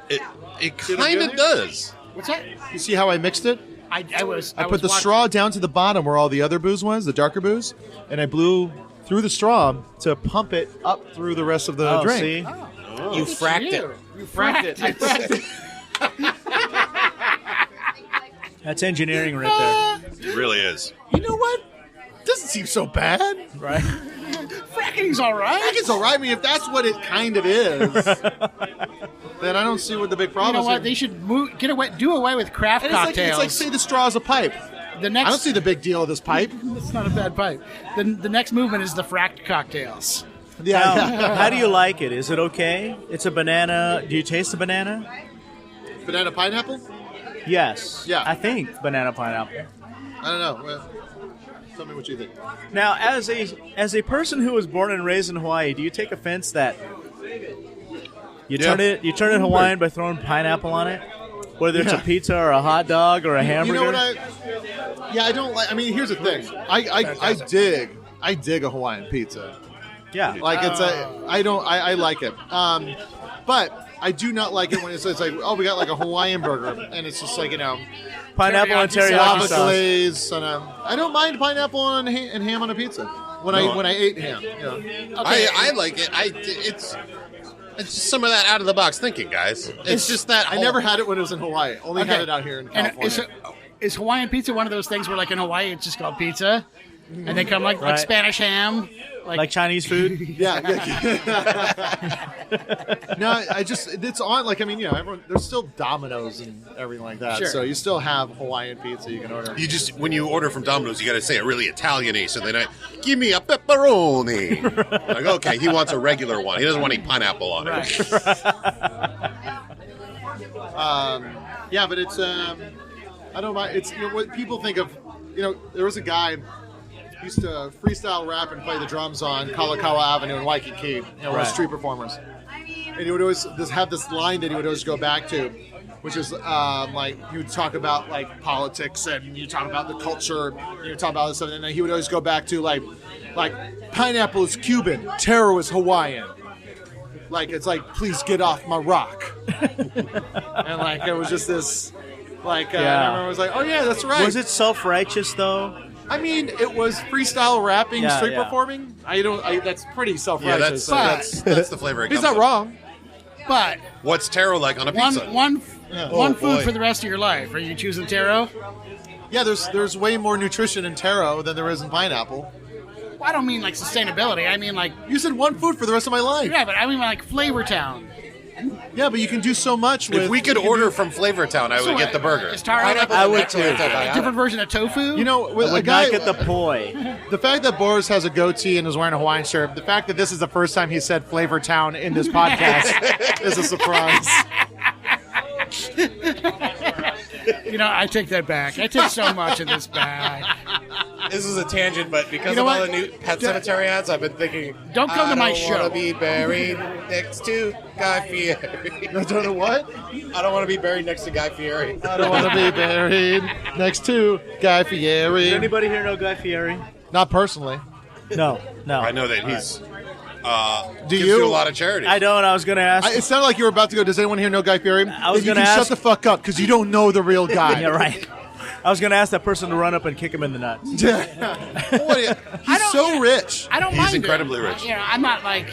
It kind of does. What's that? You see how I mixed it? I put the straw down to the bottom where all the other booze was, the darker booze, and I blew through the straw to pump it up through the rest of the drink. See? You fracked it. You fracked it. I fracked it. That's engineering right It really is. You know what? Doesn't seem so bad. there. Right? Fracking's all right. Fracking's all right. I mean, if that's what it kind of is, then I don't see what the big You problem know is. what? They should do away with craft And cocktails. it's like say the straw is a pipe. The next, I don't see the big deal of this pipe. It's not a bad pipe. The next movement is the fracked cocktails. Now, how do you like it? Is it okay? It's a banana. Do you taste the banana? Banana pineapple? Yes. Yeah. I think banana pineapple. I don't know. Well, tell me what you think. Now, as a person who was born and raised in Hawaii, do you take offense that you turn it Hawaiian by throwing pineapple on it? Whether it's a pizza or a hot dog or a hamburger? You know what I don't like. I mean, here's the thing. I dig a Hawaiian pizza. Yeah. Like I like it. But I do not like it when it's like, oh, we got like a Hawaiian burger, and it's just like, pineapple and teriyaki lava sauce. glaze. And, I don't mind pineapple and ham on a pizza when I ate ham. I like it. It's just some of that out of the box thinking, guys. It's just that I never had it when it was in Hawaii. Only had it out here in California. And is Hawaiian pizza one of those things where, like, in Hawaii, it's just called pizza, and they come like Spanish ham, like Chinese food? Yeah. No, it's on. Like, I mean, everyone, there's still Domino's and everything like that. Sure. So you still have Hawaiian pizza you can order. You just, when you order from Domino's, you got to say it really Italian-y. So then give me a pepperoni. Like, okay, he wants a regular one. He doesn't want any pineapple on it. Yeah, but it's I don't mind. It's what people think of. There was a guy who used to freestyle rap and play the drums on Kalakaua Avenue in Waikiki. One of the street performers. And he would always have this line that he would always go back to, which is like he would talk about like politics and you talk about the culture, you talk about this stuff, and then he would always go back to like pineapple is Cuban, taro is Hawaiian. Like it's like please get off my rock, and like it was just this like everyone was like, oh yeah, that's right. Was it self-righteous though? I mean, it was freestyle rapping, street performing. That's pretty self-righteous. Yeah, that's the flavor. He's not wrong. But what's taro like on a pizza? One food for the rest of your life. Are you choosing taro? Yeah, there's way more nutrition in taro than there is in pineapple. Well, I don't mean like sustainability. I mean like you said one food for the rest of my life. Yeah, but I mean like Flavor Town. Yeah, but you can do so much with... If we could order from Flavor Town, I would get the burger. Is taro I would too. A different version of tofu? With I would not get the poi. The fact that Boris has a goatee and is wearing a Hawaiian shirt, the fact that this is the first time he said Flavor Town in this podcast is a surprise. I take that back. I take so much of this back. This is a tangent, but because of all the new Pet Cemetery ads, I've been thinking. Don't come to my I show. don't want to be buried next to Guy Fieri. I don't know what? I don't want to be buried next to Guy Fieri. I don't want to be buried next to Guy Fieri. Does anybody here know Guy Fieri? Not personally. No. I know that he's Do gives you? to a lot of charities. I don't. I was going to ask. It sounded like you were about to go, does anyone here know Guy Fieri? I was Then you gonna can ask- shut the fuck up because you don't know the real guy. Yeah, right. I was going to ask that person to run up and kick him in the nuts. He's so rich. I don't He's mind incredibly it. rich. I'm not like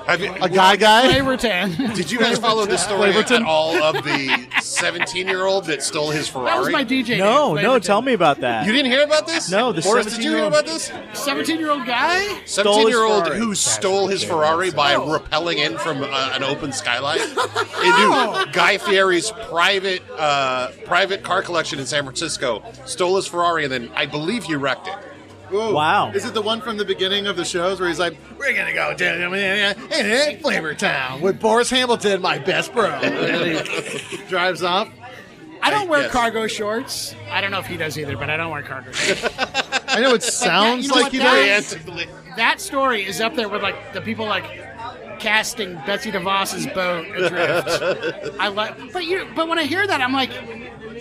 A guy? Flavor Town. Did you guys follow the story Flavorton? at all of the 17-year-old that stole his Ferrari? That was my DJ. No, name, tell me about that. You didn't hear about this? No, the Boris, did you hear 17-year-old about this? 17-year-old guy? 17-year-old Ferrari. who stole his Ferrari by rappelling in from an open skylight into Guy Fieri's private car collection in San Francisco, stole his Ferrari, and then I believe he wrecked it. Whoa. Wow. Is it the one from the beginning of the shows where he's like, we're going to go to Flavor Town with Boris Hamilton, my best bro. And then he drives off. I don't wear cargo shorts. I don't know if he does either, but I don't wear cargo shorts. I know it sounds like he does. That story is up there with like the people like casting Betsy DeVos's boat adrift. But when I hear that, I'm like,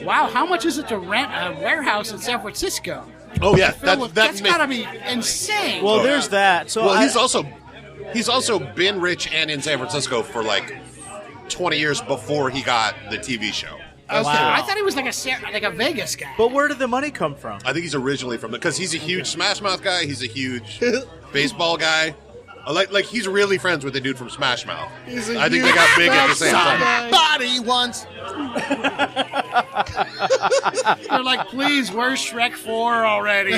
wow, how much is it to rent a warehouse in San Francisco? Oh yeah, that's got to be insane. Well, there's that. So he's also been rich and in San Francisco for like 20 years before he got the TV show. Okay. Wow. I thought he was like a Vegas guy. But where did the money come from? I think he's originally from because he's a huge Smash Mouth guy. He's a huge baseball guy. Like he's really friends with the dude from Smash Mouth. I think they got big at the same time. Body once. They're like, please, where's Shrek 4 already?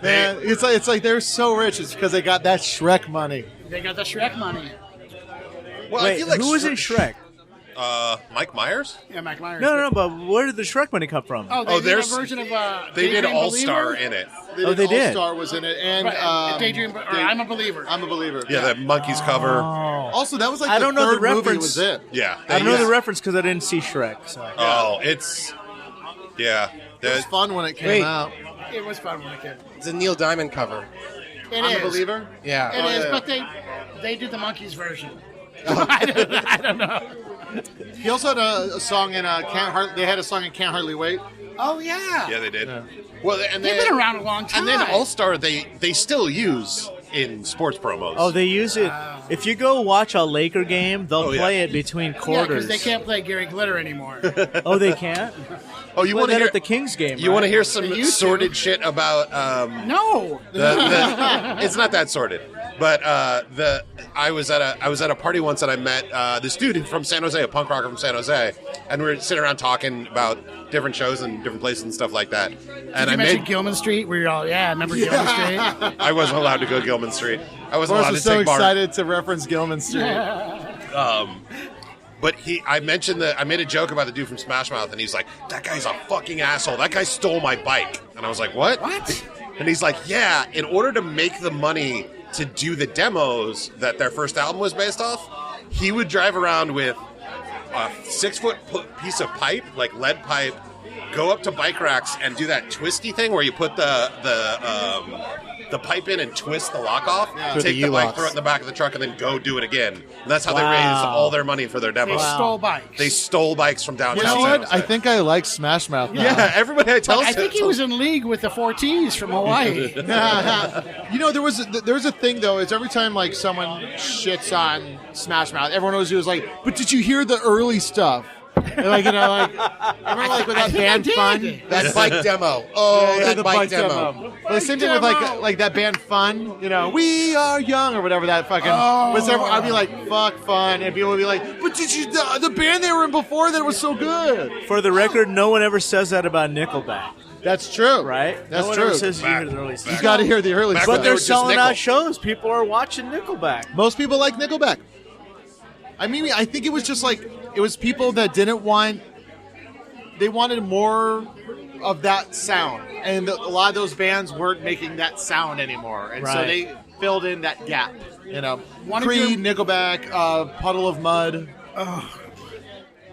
Man, it's like they're so rich. It's because they got that Shrek money. They got the Shrek money. Well, Wait, I feel like who was in Shrek? Mike Myers? Yeah, Mike Myers. No, but where did the Shrek money come from? Oh, they did a version of they did Daydream All-Star Believer? in it. They did. All-Star was in it, and Daydream, or I'm a Believer. I'm a Believer. Yeah, that Monkeys cover. Also, that was like I the don't know third the movie reference. was it. Yeah. I don't know the reference because I didn't see Shrek. So. Oh, it's... Yeah. It was fun when it came out. It was fun when it came. It's a Neil Diamond cover. I'm a Believer? Yeah. It is, but they did the Monkeys version. I don't know. He also had a song in they had a song in Can't Hardly Wait. Oh yeah. Yeah, they did. Yeah. Well, and They've been around a long time. And then All-Star, they still use in sports promos. Oh, they use it. If you go watch a Laker game, they'll play it between Yeah, quarters. because they can't play Gary Glitter anymore. Oh, they can't? Oh, you want to hear hear at the Kings game? You want to hear some sordid shit about? No, it's not that sordid. But I was at a party once and I met this dude from San Jose, a punk rocker from San Jose, and we were sitting around talking about different shows and different places and stuff like that. And I mentioned Gilman Street. We were all, remember Gilman Street? I wasn't allowed to go Gilman Street. I wasn't allowed to so take bar. excited to reference Gilman Street. But I made a joke about the dude from Smash Mouth, and he's like, "That guy's a fucking asshole. That guy stole my bike." And I was like, "What?" And he's like, "Yeah, in order to make the money to do the demos that their first album was based off, he would drive around with a 6-foot piece of pipe, like lead pipe, go up to bike racks and do that twisty thing where you put the pipe in and twist the lock off, take the bike, throw it in the back of the truck, and then go do it again. And that's how they raised all their money for their demos. They stole bikes. They stole bikes from downtown. You know San what? Jose. I think I like Smash Mouth now. Yeah, everybody I tell. I think he was in league with the 4Ts from Hawaii. You know, there was a thing though. Is every time like someone shits on Smash Mouth, everyone always was like, "But did you hear the early stuff?" And like everyone like with that band Fun, that bike demo. Oh, that the bike demo. Well, the same thing with like that band Fun. You know, We Are Young or whatever that fucking. I'd be like, "Fuck Fun," and people would be like, "But did you the band they were in before that was so good?" For the record, no one ever says that about Nickelback. That's true, right? That's no one true. ever says you hear the early stuff. You got to hear the early stuff. But they're selling out shows. People are watching Nickelback. Most people like Nickelback. I mean, I think it was just like it was people that didn't want. They wanted more of that sound, and a lot of those bands weren't making that sound anymore, and so they filled in that gap. You know, Creed, Nickelback, Puddle of Mud. Why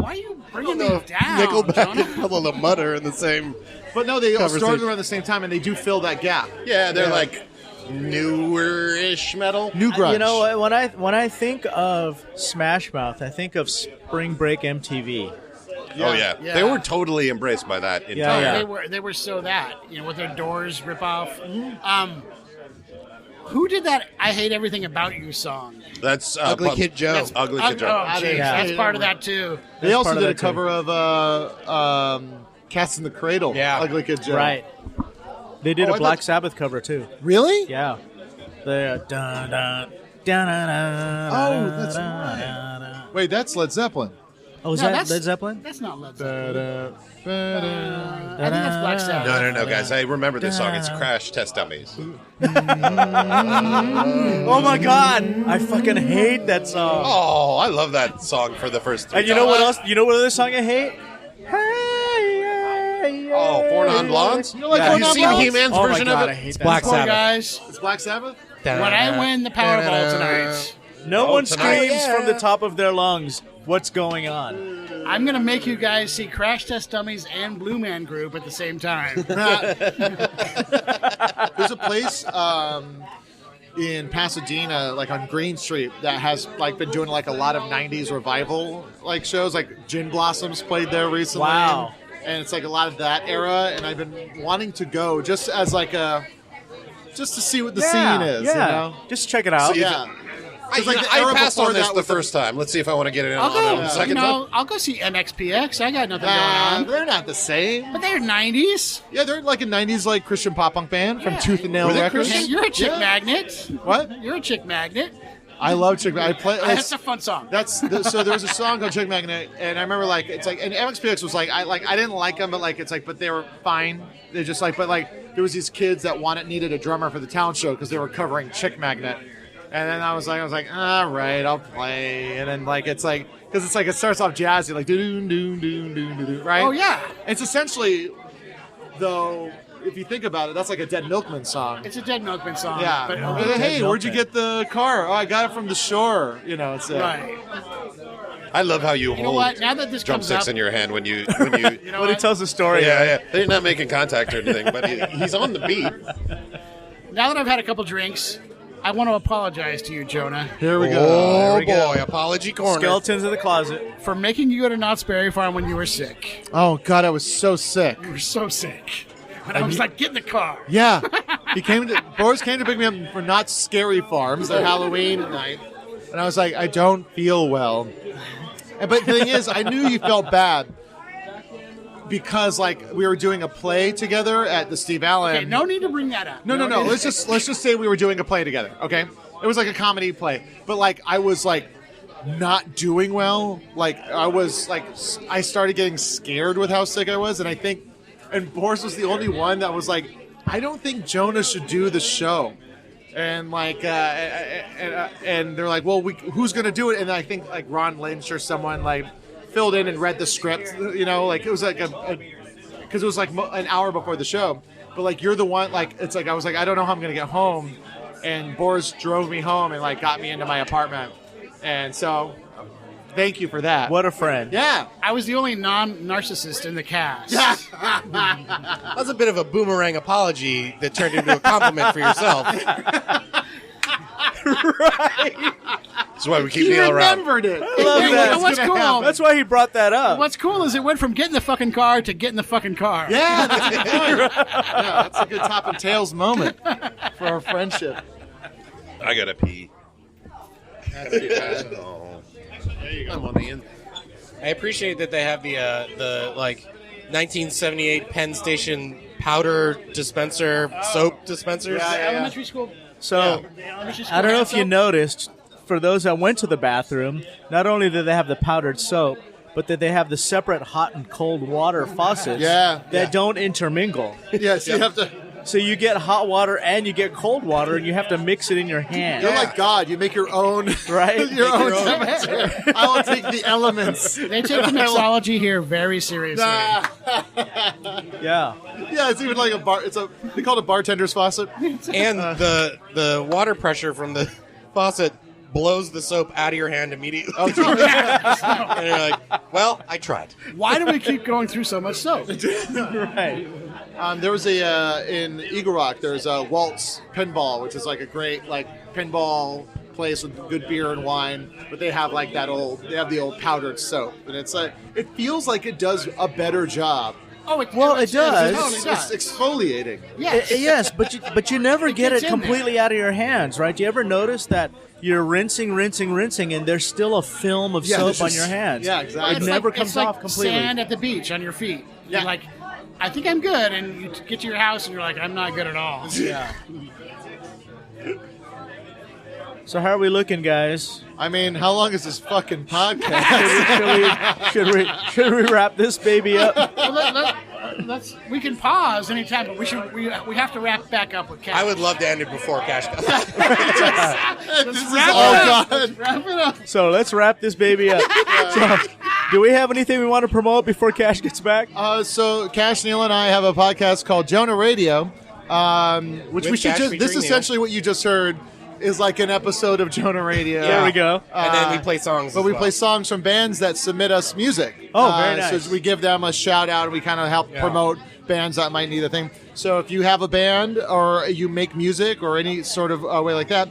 are you bringing me down? Nickelback and Puddle of Mud are in the same. But no, they all started around the same time, and they do fill that gap. Yeah, they're like newer-ish metal. New grunge. You know, when I think of Smash Mouth, I think of Spring Break MTV. Yeah. Oh yeah. They were totally embraced by that. They were so that with their Doors ripoff. Who did that "I Hate Everything About You" song? That's Ugly Kid Joe. That's Ugly Kid Joe. Oh, geez, that's part of that too. They also did a cover of "Cats in the Cradle." Yeah, Ugly Kid Joe. Right. They did a Black Sabbath cover too. Really? Yeah. The dun dun dun dun. Oh, that's right. Wait, that's Led Zeppelin. Oh, is that Led Zeppelin? That's not Led Zeppelin. I think that's Black Sabbath. No, guys. I remember this song. It's Crash Test Dummies. Oh my God! I fucking hate that song. Oh, I love that song for the first 3 And you know what else? You know what other song I hate? Oh, Four Non-Blondes? You know, like Have you seen He-Man's Oh version my God, of I it? hate that. Black song. Sabbath. Guys, It's Black Sabbath? when I win the Powerball tonight, No one tonight. screams from the top of their lungs, "What's going on?" I'm going to make you guys see Crash Test Dummies and Blue Man Group at the same time. There's a place in Pasadena, like on Green Street, that has like been doing like a lot of '90s revival like shows. Like Gin Blossoms played there recently. Wow. And it's like a lot of that era, and I've been wanting to go just as like just to see what the scene is. Yeah, you know? just check it out. So, yeah. I passed on this the first time. Let's see if I want to get it on the second time. I'll go see MXPX. I got nothing going on. They're not the same. But they're 90s. Yeah, they're like a 90s like Christian pop punk band from Tooth and Nail Records. Hey, you're a chick magnet. What? You're a chick magnet. I love Chick Magnet. That's a fun song. So there was a song called Chick Magnet, and I remember like it's like, and MXPX was like I didn't like them, but like it's like, but they were fine. They just like, but like there was these kids that needed a drummer for the talent show because they were covering Chick Magnet, and then I was like, all right, I'll play, and then like it's like because it's like it starts off jazzy like doon doon doon doon doon, right? Oh yeah. It's essentially though. If you think about it, that's like a Dead Milkman song. It's a Dead Milkman song. Yeah. But, hey, where'd you get the car? Oh, I got it from the shore. You know, it's right. I love how you know hold what? Now that this comes drumsticks up, in your hand when you you know When he tells the story. yeah. They're not making contact or anything, but he's on the beat. Now that I've had a couple drinks, I want to apologize to you, Jonah, Here we go. Oh, we go. boy. Apology corner. Skeletons in the closet. for making you go to Knott's Berry Farm when you were sick. Oh God, I was so sick. You were so sick. And I was like, get in the car. Yeah, Boris came to pick me up for Not Scary Farms at Halloween night, and I was like, I don't feel well. But the thing is, I knew you felt bad because like we were doing a play together at the Steve Allen. Okay, no need to bring that up. No. Let's just say we were doing a play together. Okay, it was like a comedy play, but like I was like not doing well. Like I started getting scared with how sick I was, and Boris was the only one that was like, I don't think Jonah should do the show. And like, and they're like, well, who's gonna do it? And I think like Ron Lynch or someone like filled in and read the script. You know, like it was like because it was like an hour before the show. But like you're the one. Like it's like I was like I don't know how I'm gonna get home, and Boris drove me home and like got me into my apartment. And so, thank you for that. What a friend. Yeah. I was the only non-narcissist in the cast. Yeah. That's a bit of a boomerang apology that turned into a compliment for yourself. Right. That's why we keep He Neil around. remembered it. I love You that. know what's cool? That's why he brought that up. What's cool is it went from get in the fucking car to get in the fucking car. Yeah, that's a good point. Yeah, that's a good top and tails moment for our friendship. I gotta pee. That's it, man. Oh. There you go. I'm on the end. I appreciate that they have the like 1978 Penn Station powder dispenser, soap dispensers. Elementary school. So, Elementary school I don't know if you soap. noticed, for those that went to the bathroom, not only did they have the powdered soap, but that they have the separate hot and cold water faucets that don't intermingle. Yes, you have to. So you get hot water and you get cold water, and you have to mix it in your hand. You're like God. You make your own, Right? your own temperature. I will take the elements. They take the mixology here very seriously. Yeah. Yeah, it's even like a bar. They call it a bartender's faucet. And the water pressure from the faucet blows the soap out of your hand immediately. Oh, And you're like, well, I tried. Why do we keep going through so much soap? Right. There was in Eagle Rock. There's a Waltz Pinball, which is like a great like pinball place with good beer and wine. But they have like they have the old powdered soap, and it's like it feels like it does a better job. Oh, It totally does. does. It's exfoliating. Yes. Yes, but you never get gets it in completely out of your hands, right? Do you ever notice that you're rinsing, and there's still a film of soap on your hands? Yeah, exactly. It It's never like, comes it's like off completely. Sand at the beach on your feet. Yeah. You're like, I think I'm good, and you get to your house and you're like, I'm not good at all. Yeah. So how are we looking, guys? I mean, how long is this fucking podcast? Should we wrap this baby up? Well, we can pause anytime, but we have to wrap back up with Cash. I would love to end it before Cash comes. Wrap it up. So let's wrap this baby up. So, do we have anything we want to promote before Cash gets back? So Cash, Neil, and I have a podcast called Jonah Raydio, which With we should Cash just. This featuring is essentially what you just heard is like an episode of Jonah Raydio. There we go. And then we play songs. But as we well. play songs from bands that submit us music. Oh, very nice. So we give them a shout out and we kind of help promote bands that might need a thing. So if you have a band or you make music or any sort of way like that,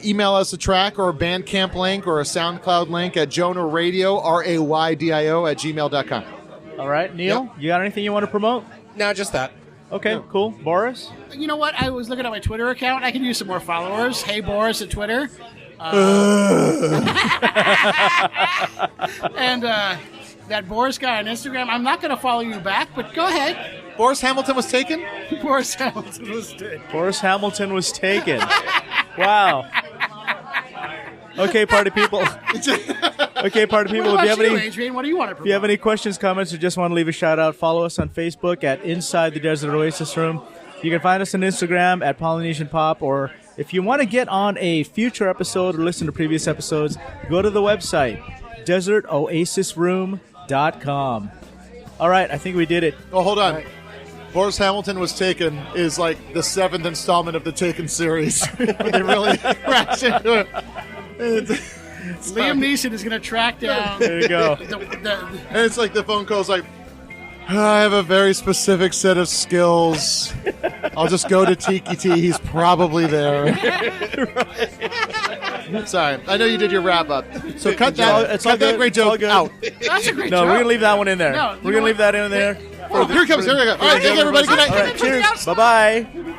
email us a track or a Bandcamp link or a SoundCloud link at Jonah Raydio, RAYDIO @gmail.com. All right, Neil, you got anything you want to promote? No, just that. Okay, cool. Boris? You know what? I was looking at my Twitter account. I can use some more followers. Hey, Boris at Twitter. And that Boris guy on Instagram, I'm not going to follow you back, but go ahead. Boris Hamilton was taken? Boris Hamilton was dead. Boris Hamilton was taken. Wow. Okay, party people. Okay, party people. What If you about have you, any, Adrian? What do you want to promote? if you have any questions, comments, or just want to leave a shout out, follow us on Facebook at Inside the Desert Oasis Room. You can find us on Instagram at Polynesian Pop, or if you want to get on a future episode or listen to previous episodes, go to the website, desertoasisroom.com. All right, I think we did it. Oh, hold on. Boris Hamilton was taken is like the 7th installment of the Taken series. They really crash into it. Liam Neeson is going to track down. There you go. And it's like the phone call's like, I have a very specific set of skills. I'll just go to Tiki-Ti. He's probably there. Sorry. I know you did your wrap up. So cut that. It's all Cut that good. great It's all joke good. out. That's a great No, job. we're going to leave that one in there. No, we're going to leave that in there. Oh, here it comes. Here we go. All right, thanks, everybody. Good night. All right, cheers. Bye-bye.